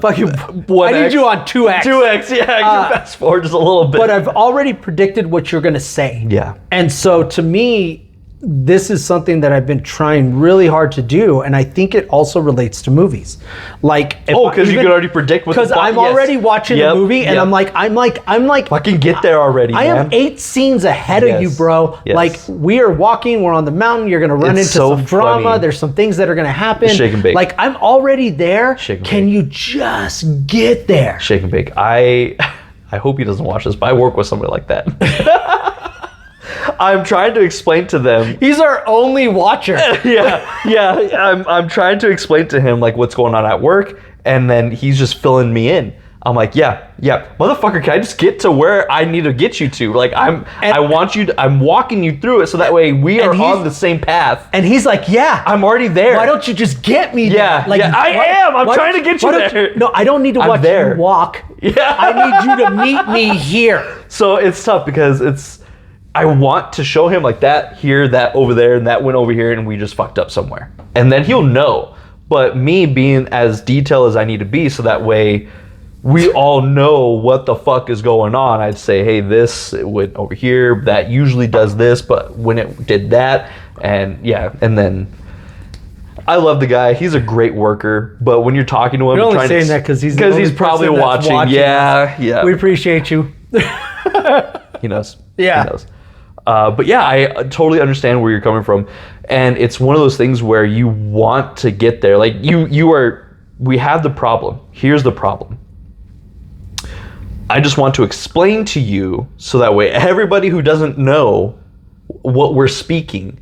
fucking 1X. I need you on 2X. 2X, yeah. Fast forward just a little bit. But I've already predicted what you're gonna say. Yeah. And so to me, this is something that I've been trying really hard to do, and I think it also relates to movies. Like, because you can already predict what. Because I'm already watching the movie, and I'm like, fucking get there already. I am 8 scenes ahead of you, bro. Yes. Like, we are walking, we're on the mountain. You're gonna run into some drama. There's some things that are gonna happen. Shake and bake. Like, I'm already there. Shake and Can bake. you just get there? Shake and bake. I hope he doesn't watch this, but I work with somebody like that. I'm trying to explain to them. He's our only watcher. Yeah. I'm trying to explain to him like what's going on at work, and then he's just filling me in. I'm like, yeah, motherfucker, can I just get to where I need to get you to? Like, I'm walking you through it so that way we are on the same path. And he's like, yeah, I'm already there. Why don't you just get me there? Like, I'm trying to get you there. No, I don't need to watch you walk. Yeah. I need you to meet me here. So it's tough because I want to show him like that here, that over there, and that went over here, and we just fucked up somewhere. And then he'll know. But me being as detailed as I need to be so that way we all know what the fuck is going on. I'd say, hey, this it went over here, that usually does this, but when it did that, and then I love the guy. He's a great worker, but when you're talking to him, you're only saying that because he's probably watching. Yeah. We appreciate you. He knows. Yeah. He knows. But yeah, I totally understand where you're coming from, and it's one of those things where you want to get there. Like we have the problem. Here's the problem. I just want to explain to you so that way everybody who doesn't know what we're speaking,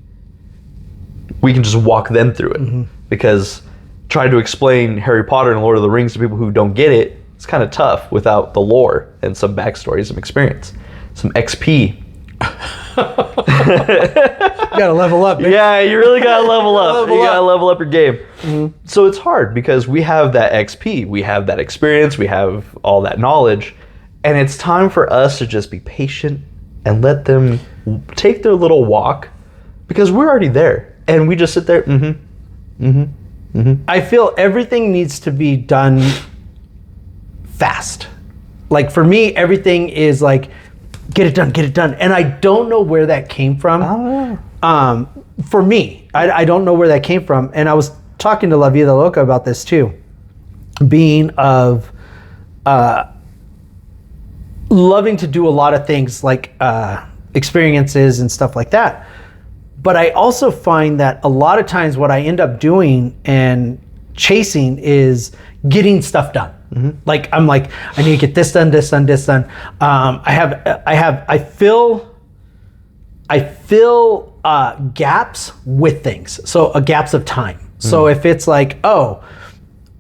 we can just walk them through it. Because trying to explain Harry Potter and Lord of the Rings to people who don't get it, it's kind of tough without the lore and some backstory, some experience, some XP. You gotta level up, man. Yeah, you really gotta level up. You gotta level up your game. So it's hard because we have that XP, we have that experience, we have all that knowledge, and it's time for us to just be patient and let them take their little walk, because we're already there and we just sit there. I feel everything needs to be done fast. Like for me, everything is like, get it done. And I don't know where that came from. For me, I don't know where that came from. And I was talking to La Vida Loca about this too. Being of loving to do a lot of things like experiences and stuff like that. But I also find that a lot of times what I end up doing and chasing is getting stuff done. Like I'm like, I need to get this done. I fill gaps with things. So gaps of time. So if it's like, oh,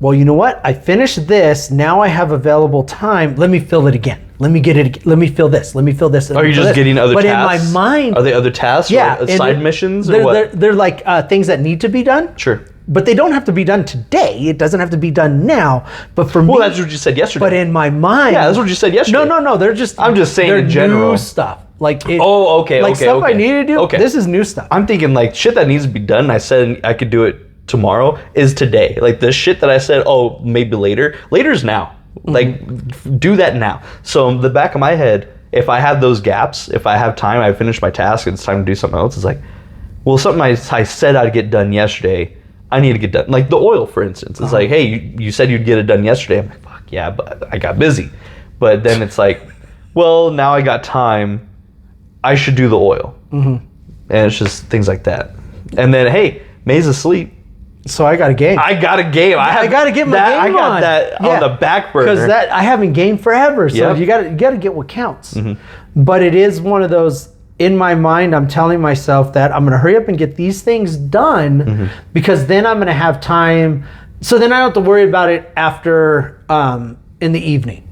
well, you know what? I finished this. Now I have available time. Let me fill it again. Let me get it. Let me fill this. Let me fill this. Are you just getting other tasks? But in my mind, are they other tasks? Yeah, or side missions or what? They're like things that need to be done. Sure. But they don't have to be done today. It doesn't have to be done now. But for me, well, that's what you said yesterday. But in my mind, yeah, that's what you said yesterday. No. They're just. I'm just saying in general. New stuff. Like okay. Like stuff I need to do. Okay. This is new stuff. I'm thinking like shit that needs to be done. I said I could do it tomorrow is today. Like the shit that I said, oh, maybe later. Later's now. Like do that now. So in the back of my head, if I have those gaps, if I have time, I finish my task, and it's time to do something else. It's like, well, something I said I'd get done yesterday, I need to get done. Like the oil, for instance. It's like, hey, you said you'd get it done yesterday. I'm like, fuck yeah, but I got busy. But then it's like, well, now I got time. I should do the oil. And it's just things like that. And then, hey, May's asleep. So I got a game. I got a game. I got to get my game I got that on the back burner. Because that I haven't gamed forever. So you got to get what counts. But it is one of those, in my mind, I'm telling myself that I'm going to hurry up and get these things done because then I'm going to have time. So then I don't have to worry about it after in the evening.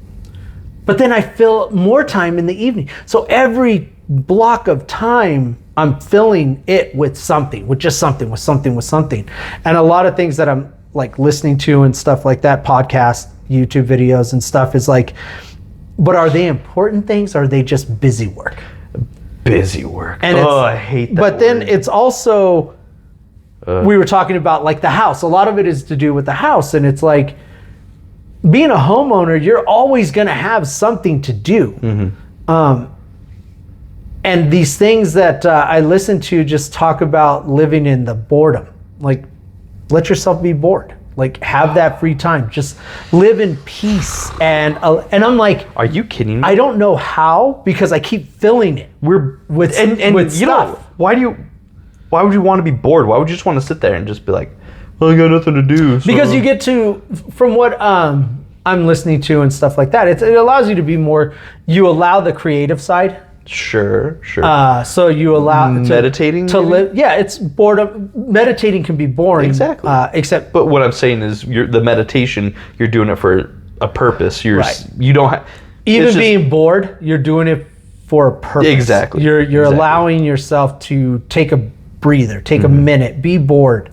But then I fill more time in the evening. So every block of time, I'm filling it with something. And a lot of things that I'm like listening to and stuff like that, podcasts, YouTube videos and stuff is like, but are they important things or are they just busy work? Busy work. And I hate that. But then it's also, we were talking about like the house. A lot of it is to do with the house. And it's like, being a homeowner, you're always going to have something to do. And these things that I listen to just talk about living in the boredom. Like, let yourself be bored. Like, have that free time. Just live in peace. And I'm like, are you kidding me? I don't know how, because I keep filling it with stuff. You know, why would you want to be bored? Why would you just want to sit there and just be like, well, I got nothing to do? So. Because you get to, from what I'm listening to and stuff like that, it allows you to be more, you allow the creative side. Sure. So you allow meditating to live. Yeah, it's boredom. Meditating can be boring. Exactly. But what I'm saying is, the meditation, you're doing it for a purpose. You don't have. Even being bored, you're doing it for a purpose. Exactly. You're allowing yourself to take a breather, take a minute, be bored,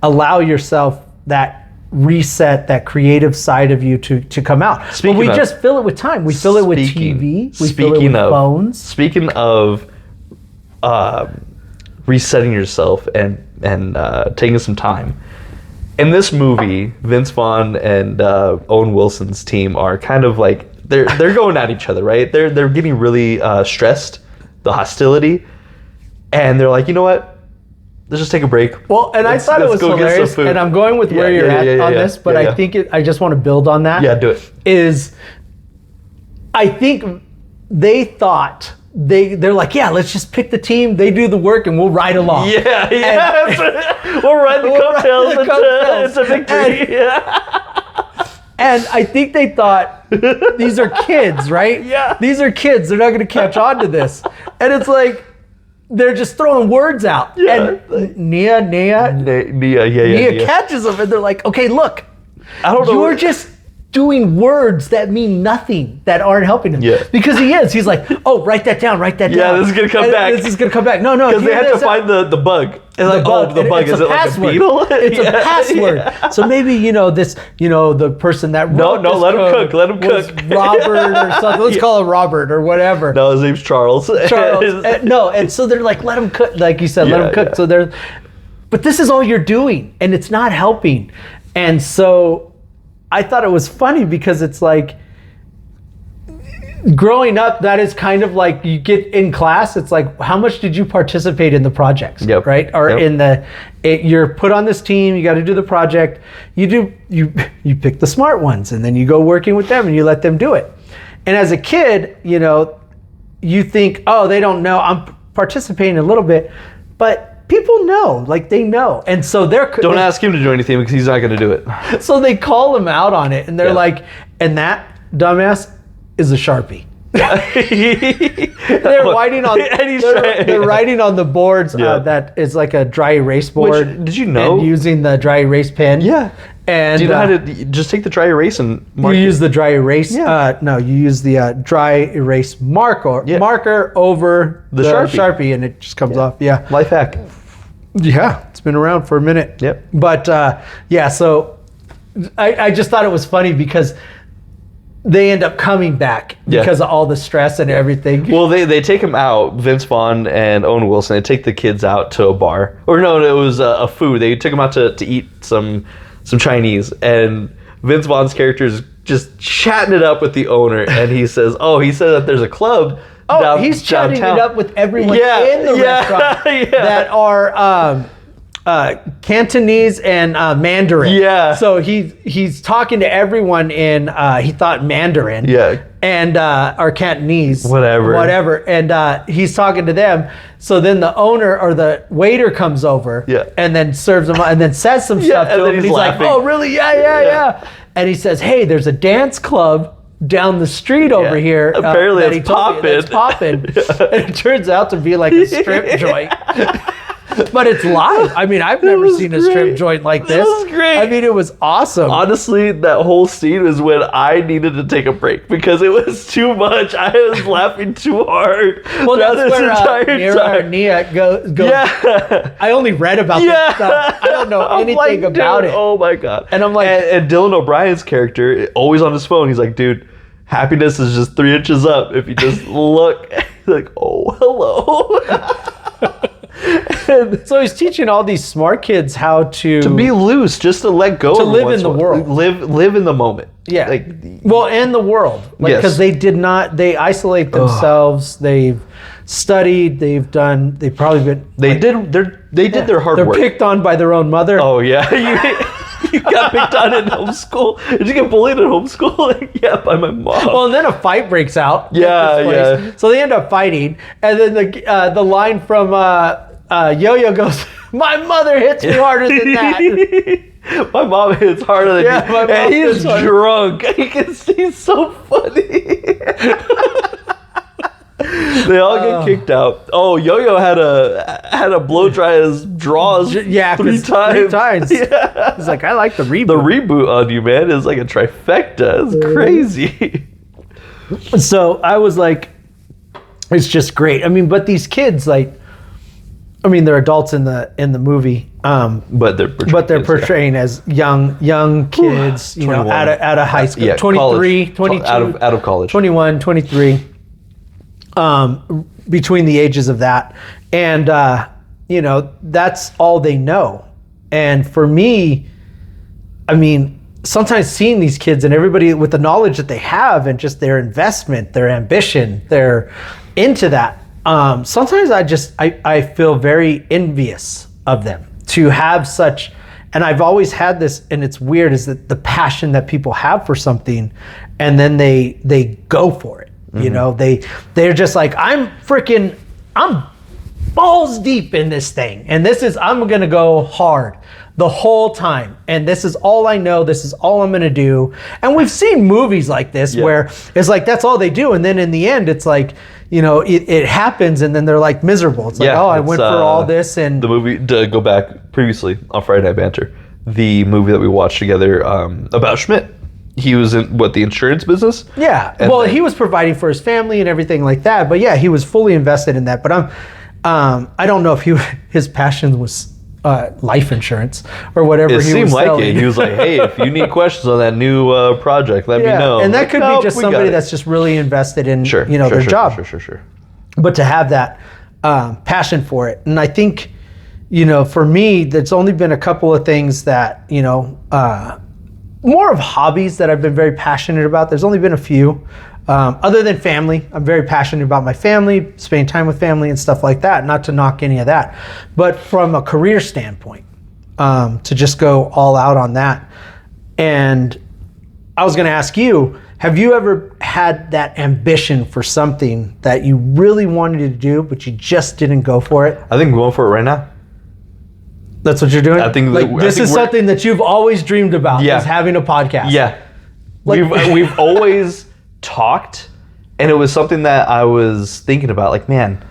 allow yourself that reset, that creative side of you to come out. But we just fill it with time. We fill it with TV. We fill it with phones. Speaking of resetting yourself and taking some time, in this movie, Vince Vaughn and Owen Wilson's team are kind of like they're going at each other, right? They're getting really stressed, the hostility, and they're like, you know what? Let's just take a break. Well, and I thought it was hilarious, and I'm going with where you're at on this, but I think I just want to build on that. Yeah, do it. I think they thought, they're like, yeah, let's just pick the team, they do the work, and we'll ride along. Yeah. We'll ride the coattails into victory. And I think they thought, these are kids, right? Yeah. These are kids. They're not going to catch on to this. And it's like, they're just throwing words out. Yeah. And Nia catches them, and they're like, okay, look. I don't know. You're just doing words that mean nothing, that aren't helping him. Yeah. Because he is. He's like, oh, write that down. Yeah, this is going to come back. This is going to come back. No. Because they had to find the bug. And like, the bug. Is it like a beetle? It's a password. Yeah. So maybe, the person that wrote No, let him cook. Let him cook. Robert or something. Let's call him Robert or whatever. No, his name's Charles. And so they're like, let him cook. Like you said, let him cook. Yeah. So but this is all you're doing, and it's not helping. And so I thought it was funny because it's like, growing up, that is kind of like, you get in class, it's like, how much did you participate in the projects? Yep. Right? Or you're put on this team, you got to do the project. You pick the smart ones, and then you go working with them and you let them do it. And as a kid, you think, oh, they don't know, I'm participating a little bit, but people know, like they know. And so don't ask him to do anything because he's not going to do it. So they call him out on it, and they're like, and that dumbass is a Sharpie. They're writing on. They're writing on the boards that is like a dry erase board. Which, did you know? And using the dry erase pen. Yeah. And do you know how to just take the dry erase and mark? You use the dry erase. Yeah. No, you use the dry erase marker over the Sharpie, and it just comes off. Yeah. Life hack. Yeah, it's been around for a minute. Yep. But so I just thought it was funny because they end up coming back because of all the stress and everything. Well, they take him out, Vince Vaughn and Owen Wilson, they take the kids out to a bar. Or no, it was a food. They took him out to eat some Chinese, and Vince Vaughn's character is just chatting it up with the owner, and he said that there's a club he's chatting downtown. it up with everyone in the restaurant that are Cantonese and Mandarin. Yeah. So he's talking to everyone in he thought Mandarin. Yeah. And or Cantonese. Whatever. And he's talking to them. So then the owner or the waiter comes over. Yeah. And then serves them and then says some stuff to him. And he's laughing. like, oh really? Yeah. And he says, hey, there's a dance club down the street over here. Apparently it's popping. It's popping. And it turns out to be like a strip joint. But it's live. I mean, I've never seen a strip joint like this. It was great. I mean, it was awesome. Honestly, that whole scene was when I needed to take a break because it was too much. I was laughing too hard. Well, that's where Nia goes. Yeah. I only read about this stuff. I don't know anything about it. Oh my God. And I'm like, and Dylan O'Brien's character, always on his phone, he's like, dude, happiness is just 3 inches up. If you just look, he's like, oh, hello. And so he's teaching all these smart kids how to be loose, just to let go, to live in the world, live in the moment. Yeah, and the world, because they isolate themselves. They've studied. They did their hard work. They're picked on by their own mother. Oh yeah. You got picked on in homeschool. Did you get bullied in homeschool? Yeah, by my mom. Well, and then a fight breaks out. Yeah. So they end up fighting, and then the line from Yo-Yo goes, "My mother hits me harder than that." My mom hits harder than you. And he's drunk. He's so funny. They all get kicked out. Oh, Yo-Yo had a blow dry his drawers 3 times. 3 times. Yeah. He's like, I like the reboot. The reboot on you, man, is like a trifecta. It's crazy. So I was like, it's just great. I mean, but these kids, they're adults in the movie, but they're portraying as young kids, out of high school, 23, 22, out of college, 21, 23. Between the ages of that, and that's all they know. And for me, I mean, sometimes seeing these kids and everybody with the knowledge that they have and just their investment, their ambition, they're into that. Sometimes I feel very envious of them to have such, and I've always had this, and it's weird, is that the passion that people have for something, and then they go for it. Mm-hmm. They're just like, I'm balls deep in this thing. And I'm going to go hard the whole time. And this is all I know. This is all I'm going to do. And we've seen movies like this where it's like, that's all they do. And then in the end, it's like, it happens and then they're like miserable. It's like, I went for all this. And the movie, to go back previously on Friday Night Banter, the movie that we watched together about Schmidt. He was in the insurance business. Yeah. He was providing for his family and everything like that. But yeah, he was fully invested in that. But I don't know if his passion was life insurance or whatever. It seemed like it. He was like, "Hey, if you need questions on that new project, let me know." And that could be just somebody that's just really invested in their job. Sure. But to have that passion for it, and I think for me, there's only been a couple of things that more of hobbies that I've been very passionate about. There's only been a few. Other than family, I'm very passionate about my family, spending time with family and stuff like that, not to knock any of that. But from a career standpoint, to just go all out on that. And I was going to ask you, have you ever had that ambition for something that you really wanted to do, but you just didn't go for it? I think we're going for it right now. That's what you're doing? I think this is something that you've always dreamed about, is having a podcast. Yeah. We've always talked, and it was something that I was thinking about, like, man,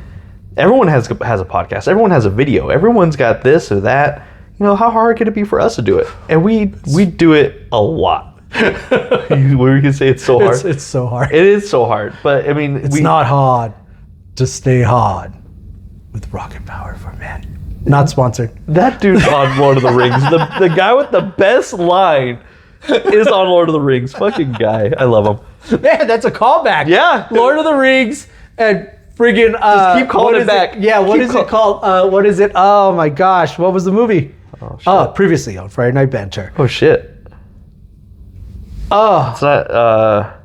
everyone has a podcast, everyone has a video, everyone's got this or that. How hard could it be for us to do it? And we do it a lot. Where you can say it's so hard. It's so hard. It is so hard. But I mean, it's not hard to stay hard with rocket power for men. Not sponsored. That dude's on Lord of the Rings. The guy with the best line is on Lord of the Rings. Fucking guy. I love him. Man, that's a callback. Yeah. Lord of the Rings and friggin' just keep calling it back. What is it called? What is it? Oh my gosh. What was the movie? Oh, shit. Previously on Friday Night Banter. Oh shit. Oh. It's not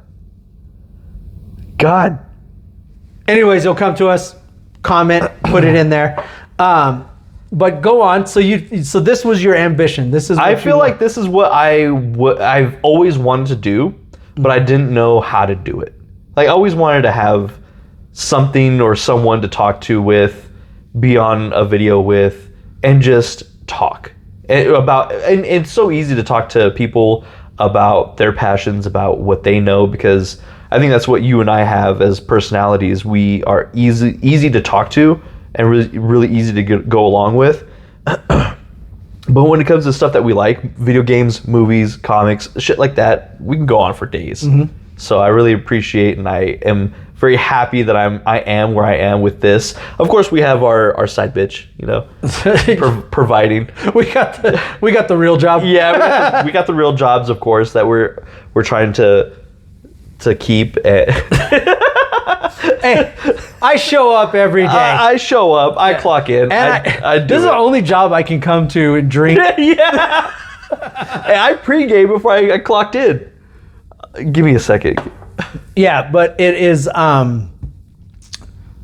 God. Anyways, it'll come to us. Comment, put it in there. But go on. So this was your ambition. This is. I feel like this is what I've always wanted to do, but I didn't know how to do it. Like, I always wanted to have something or someone to talk to with, be on a video with, and just talk about. And it's so easy to talk to people about their passions, about what they know, because I think that's what you and I have as personalities. We are easy to talk to and really easy to go along with. But when it comes to stuff that we like, video games, movies, comics, shit like that, we can go on for days. Mm-hmm. So I really appreciate, and I am very happy that I am where I am with this. Of course, we have our side bitch, providing. We got the real job. Yeah, we got the real jobs, of course, that we're trying to keep. Hey, I show up every day. I show up. I clock in. And this is the only job I can come to and drink. Yeah. Hey, I pregame before I clocked in. Give me a second. Yeah, but it is.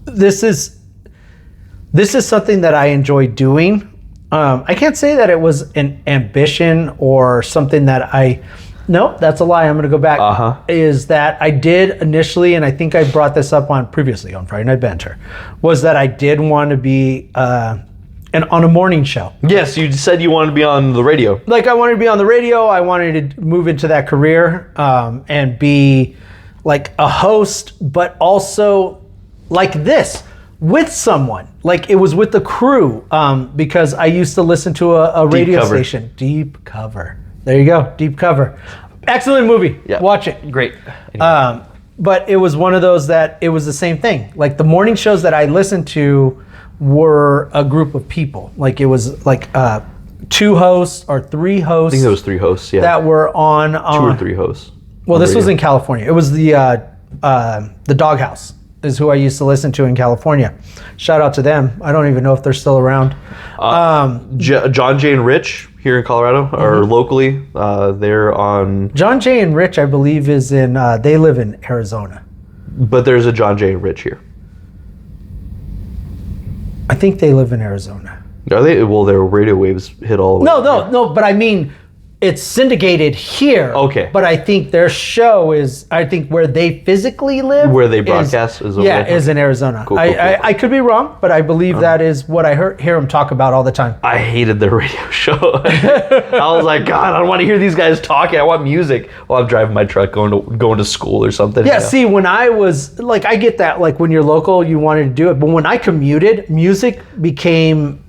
This is something that I enjoy doing. I can't say that it was an ambition or something that no, that's a lie. I'm going to go back. Is that I did initially, and I think I brought this up previously on Friday Night Banter, was that I did want to be on a morning show. Yes, you said you wanted to be on the radio. Like, I wanted to be on the radio. I wanted to move into that career and be like a host, but also like this with someone. Like, it was with the crew because I used to listen to a radio station. Deep Cover. There you go, Deep Cover. Excellent movie. Yeah. Watch it. Great. But it was one of those that it was the same thing. Like, the morning shows that I listened to were a group of people. Like, it was like 2 hosts or 3 hosts. I think there was 3 hosts, yeah. That were on 2 or 3 hosts. Well, this was in California. It was the Doghouse is who I used to listen to in California. Shout out to them. I don't even know if they're still around. John Jay and Rich here in Colorado, or locally, they're on... John Jay and Rich, I believe, is in... they live in Arizona. But there's a John Jay and Rich here. I think they live in Arizona. Are they? Well, their radio waves hit all the way. No, but I mean, It's syndicated here. Okay. But I think their show is, where they physically live. Where they broadcast is over there? Is in Arizona. Cool. I could be wrong, but I believe that is what I hear them talk about all the time. I hated their radio show. I was like, God, I don't want to hear these guys talking. I want music while I'm driving my truck going to school or something. Yeah, see, when I was, like, I get that, like, when you're local, you wanted to do it. But when I commuted, music became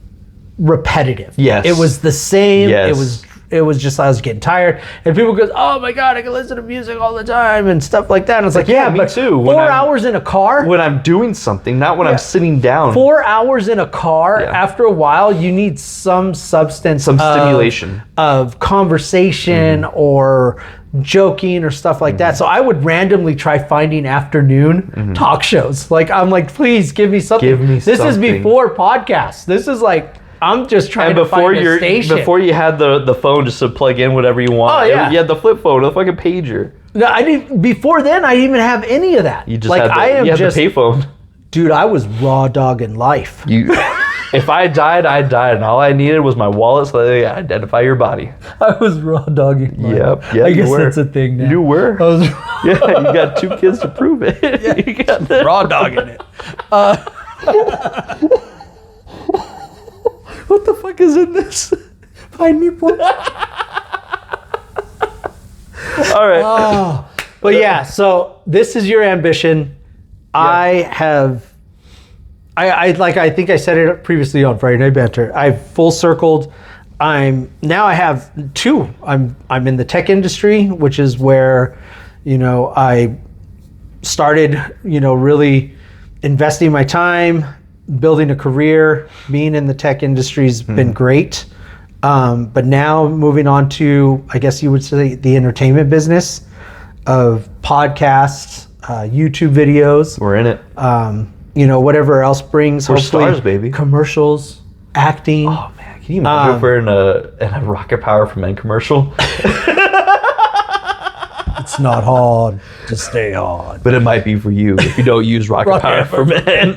repetitive. Yes. It was the same. Yes. It was just, I was getting tired. And people go, oh my God, I can listen to music all the time and stuff like that. And it's like, yeah, me but too. 4 hours in a car? When I'm doing something, not when I'm sitting down. 4 hours in a car, after a while, you need some substance. Some stimulation. Of conversation or joking or stuff like that. So I would randomly try finding afternoon talk shows. Like, I'm like, please give me something. This is before podcasts. This is like, I'm just trying to find a station. Before you had the phone just to plug in whatever you want. Oh, yeah. You had the flip phone, the fucking pager. No, I didn't. Before then, I didn't even have any of that. You just had the payphone. Dude, I was raw dogging life. If I died, I died, and all I needed was my wallet so they identify your body. I was raw dogging life. Yep. I guess that's a thing now. You were. You got 2 kids to prove it. Yeah. You got the raw dogging it. What the fuck is in this? Find me, please. All right. But yeah, so this is your ambition. Yeah. I think I said it previously on Friday Night Banter. I've full circled. I have 2. I'm in the tech industry, which is where, I started, really investing my time, building a career. Being in the tech industry's been great. But now moving on to, I guess you would say, the entertainment business of podcasts, YouTube videos. We're in it. Whatever else brings. We're stars, baby. Commercials, acting. Oh man, can you imagine if we're in a Rocket Power for Men commercial? It's not hard to stay on. But it might be for you if you don't use Rocket Power for Men.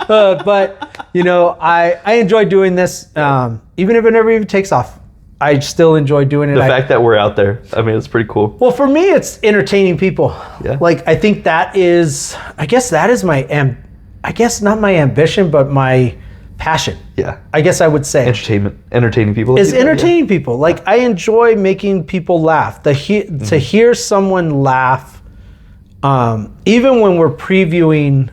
But, I enjoy doing this, even if it never even takes off. I still enjoy doing it. The fact that we're out there, I mean, it's pretty cool. Well, for me, it's entertaining people. Yeah. Like, I think that is my, I guess not my ambition, but my passion. Yeah. I guess I would say. Entertaining people. Is entertaining people. Like, I enjoy making people laugh. To hear someone laugh, even when we're previewing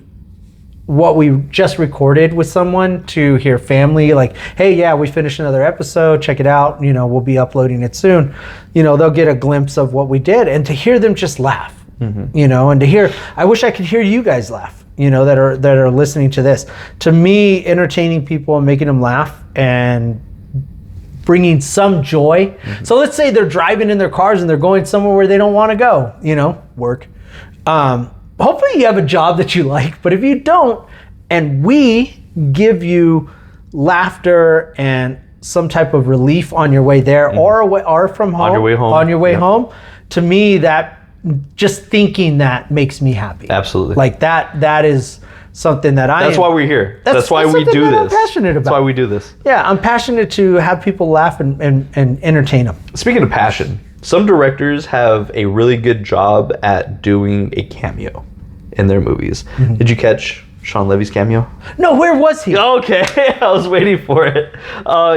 what we just recorded with someone, to hear family like, hey, yeah, we finished another episode, check it out, we'll be uploading it soon. They'll get a glimpse of what we did, and to hear them just laugh, and to hear, I wish I could hear you guys laugh, that are listening to this. To me, entertaining people and making them laugh and bringing some joy. So let's say they're driving in their cars and they're going somewhere where they don't want to go, work. Hopefully you have a job that you like, but if you don't, and we give you laughter and some type of relief on your way there, or from home, on your way home, to me, that just thinking that makes me happy. Absolutely. Like that is something that That's why we're here. That's why we do this. I'm passionate about. That's why we do this. Yeah, I'm passionate to have people laugh and entertain them. Speaking of passion, some directors have a really good job at doing a cameo in their movies. Did you catch Sean Levy's cameo? No, where was he? Okay, I was waiting for it.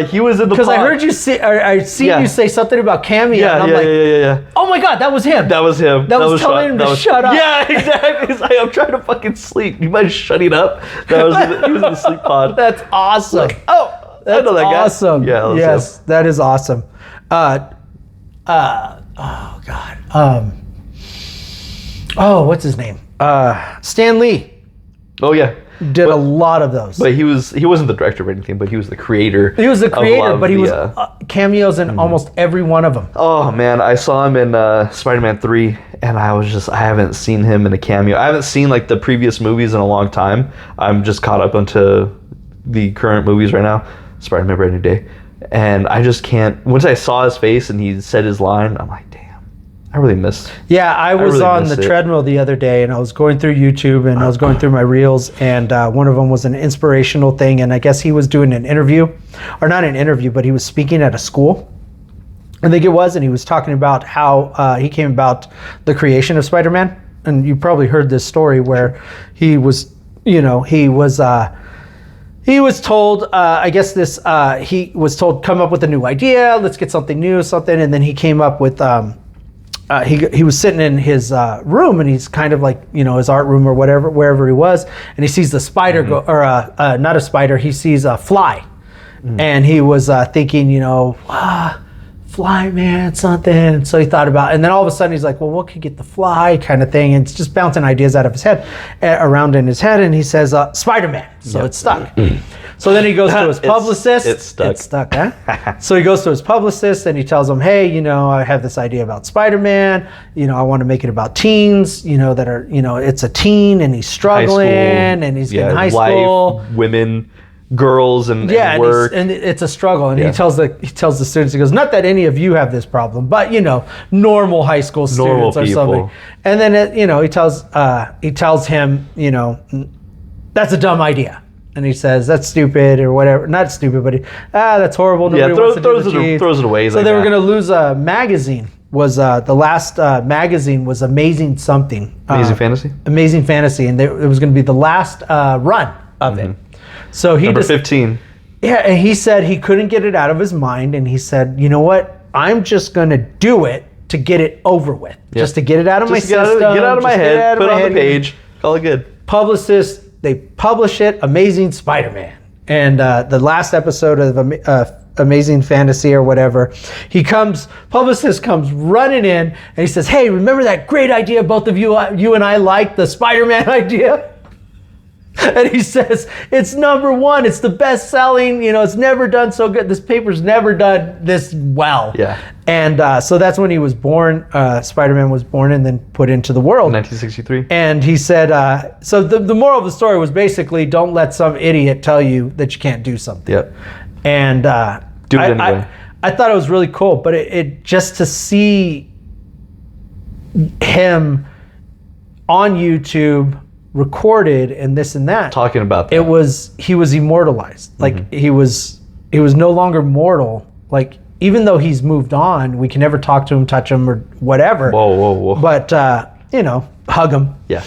He was in the. Because I heard you say, I seen you say something about cameo. Yeah, and I'm yeah. Oh my God, that was him. That was him. That was telling him to shut up. Yeah, exactly. He's like, I'm trying to fucking sleep. You mind shutting up? He was in the sleep pod. That's awesome. Like, I know that guy. Awesome. Yeah. Yes, that is awesome. Oh God. What's his name? Stan Lee. Oh yeah. Did a lot of those. But he wasn't the director of anything, but he was the creator. He was the creator, but he was cameos in almost every one of them. Oh man, I saw him in Spider-Man 3, and I haven't seen him in a cameo. I haven't seen like the previous movies in a long time. I'm just caught up onto the current movies right now, Spider-Man Brand New Day, and I just can't. Once I saw his face and he said his line, I'm like, damn. I really missed. Yeah, I was on the treadmill the other day, and I was going through YouTube, and I was going through my reels, and one of them was an inspirational thing, and I guess he was doing an interview, or not an interview, but he was speaking at a school, I think it was, and he was talking about how he came about the creation of Spider-Man. And you probably heard this story where he was, he was told, he was told, come up with a new idea, let's get something new, and then he came up with, he was sitting in his room, and he's kind of like, his art room or whatever, wherever he was, and he sees the spider go, or not a spider, he sees a fly. And he was thinking, fly man, something. And so he thought about, and then all of a sudden he's like, well, what could get the fly kind of thing? And it's just bouncing ideas out of his head, around in his head. And he says, Spider-Man. So it's stuck. So then he goes to his publicist. It's stuck. It's stuck, huh? So he goes to his publicist and he tells him, hey, I have this idea about Spider-Man. I want to make it about teens, that are, it's a teen and he's struggling and he's in high school. Life, women, girls, and work. And it's a struggle. And he tells the students, he goes, not that any of you have this problem, but normal high school students or something. And then he tells him, that's a dumb idea. And he says, that's stupid or whatever. Not stupid, but that's horrible. Nobody wants to throws it away. So they were going to lose a magazine. Was the last magazine was Amazing something. Amazing Fantasy? Amazing Fantasy. And it was going to be the last run of it. So he Number 15. Yeah, and he said he couldn't get it out of his mind. And he said, you know what? I'm just going to do it to get it over with. Yep. Just to get it out of my system. Get out of my head. Put it on the page. Call it good. Publicists, they publish it, Amazing Spider-Man. And the last episode of Amazing Fantasy or whatever, publicist comes running in and he says, hey, remember that great idea both of you and I liked, the Spider-Man idea? And he says, it's number one. It's the best selling, it's never done so good. This paper's never done this well. Yeah. And so that's when he was born. Spider-Man was born and then put into the world. 1963. And he said, so the moral of the story was basically don't let some idiot tell you that you can't do something. Yep. And do it anyway. I thought it was really cool, but it just to see him on YouTube recorded and this and that, talking about that, he was immortalized. Like he was no longer mortal. Like even though he's moved on, we can never talk to him, touch him, or whatever. Whoa. But hug him. Yeah.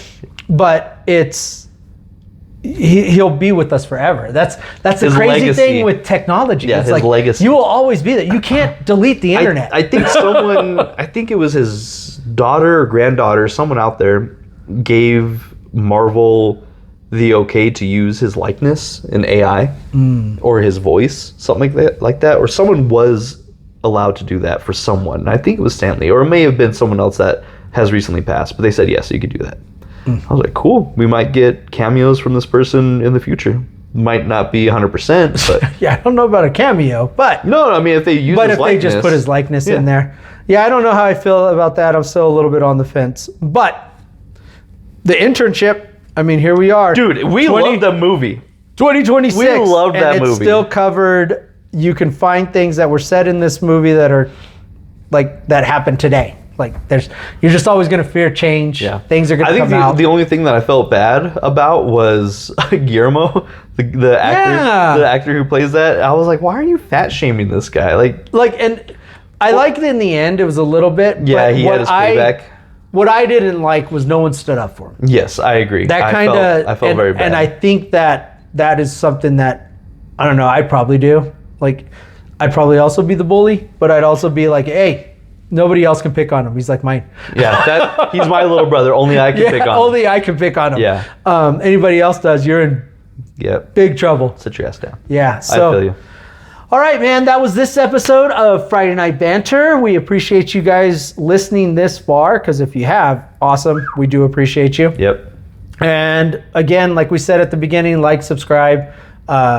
But he'll be with us forever. That's the his crazy legacy. Thing with technology. Yeah, it's his like legacy. You will always be there. You can't delete the internet. I think I think it was his daughter or granddaughter, someone out there gave Marvel the okay to use his likeness in AI or his voice, something like that, or someone was allowed to do that for someone. And I think it was Stanley, or it may have been someone else that has recently passed, but they said yes, you could do that. I was like, cool. We might get cameos from this person in the future. Might not be 100%, but yeah, I don't know about a cameo, but no, I mean if they use, they just put his likeness in there, I don't know how I feel about that. I'm still a little bit on the fence, but. The internship, I mean, here we are. Dude, we love the movie. 2026. We love that movie. It's still covered. You can find things that were said in this movie that are like that happened today. Like you're just always going to fear change. Yeah. Things are going to come out. I think the only thing that I felt bad about was Guillermo, the actor who plays that. I was like, why are you fat shaming this guy? And I liked it in the end. It was a little bit. Yeah, he had his payback. What I didn't like was no one stood up for him. Yes, I agree. That kind of I felt very bad. And I think that is something that I don't know. I'd probably do. Like, I'd probably also be the bully, but I'd also be like, hey, nobody else can pick on him. He's like mine. Yeah, he's my little brother. Only I can pick on him. Only I can pick on him. Yeah. Anybody else does, you're in big trouble. Sit your ass down. Yeah. So, I feel you. All right, man, that was this episode of Friday Night Banter. We appreciate you guys listening this far, because if you have, awesome. We do appreciate you. Yep. And again, like we said at the beginning, like, subscribe,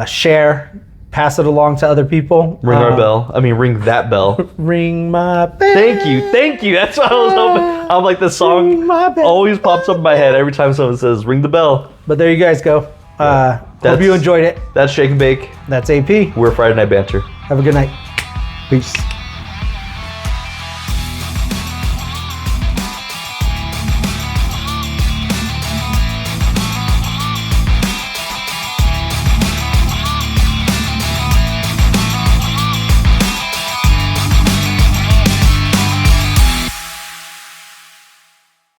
share, pass it along to other people. Ring our bell. Ring that bell. Ring my bell. Thank you. That's what I was hoping. I'm like, the song always pops up in my head every time someone says, ring the bell. But there you guys go. Hope you enjoyed it. That's Shake and Bake. That's AP. We're Friday Night Banter. Have a good night. Peace.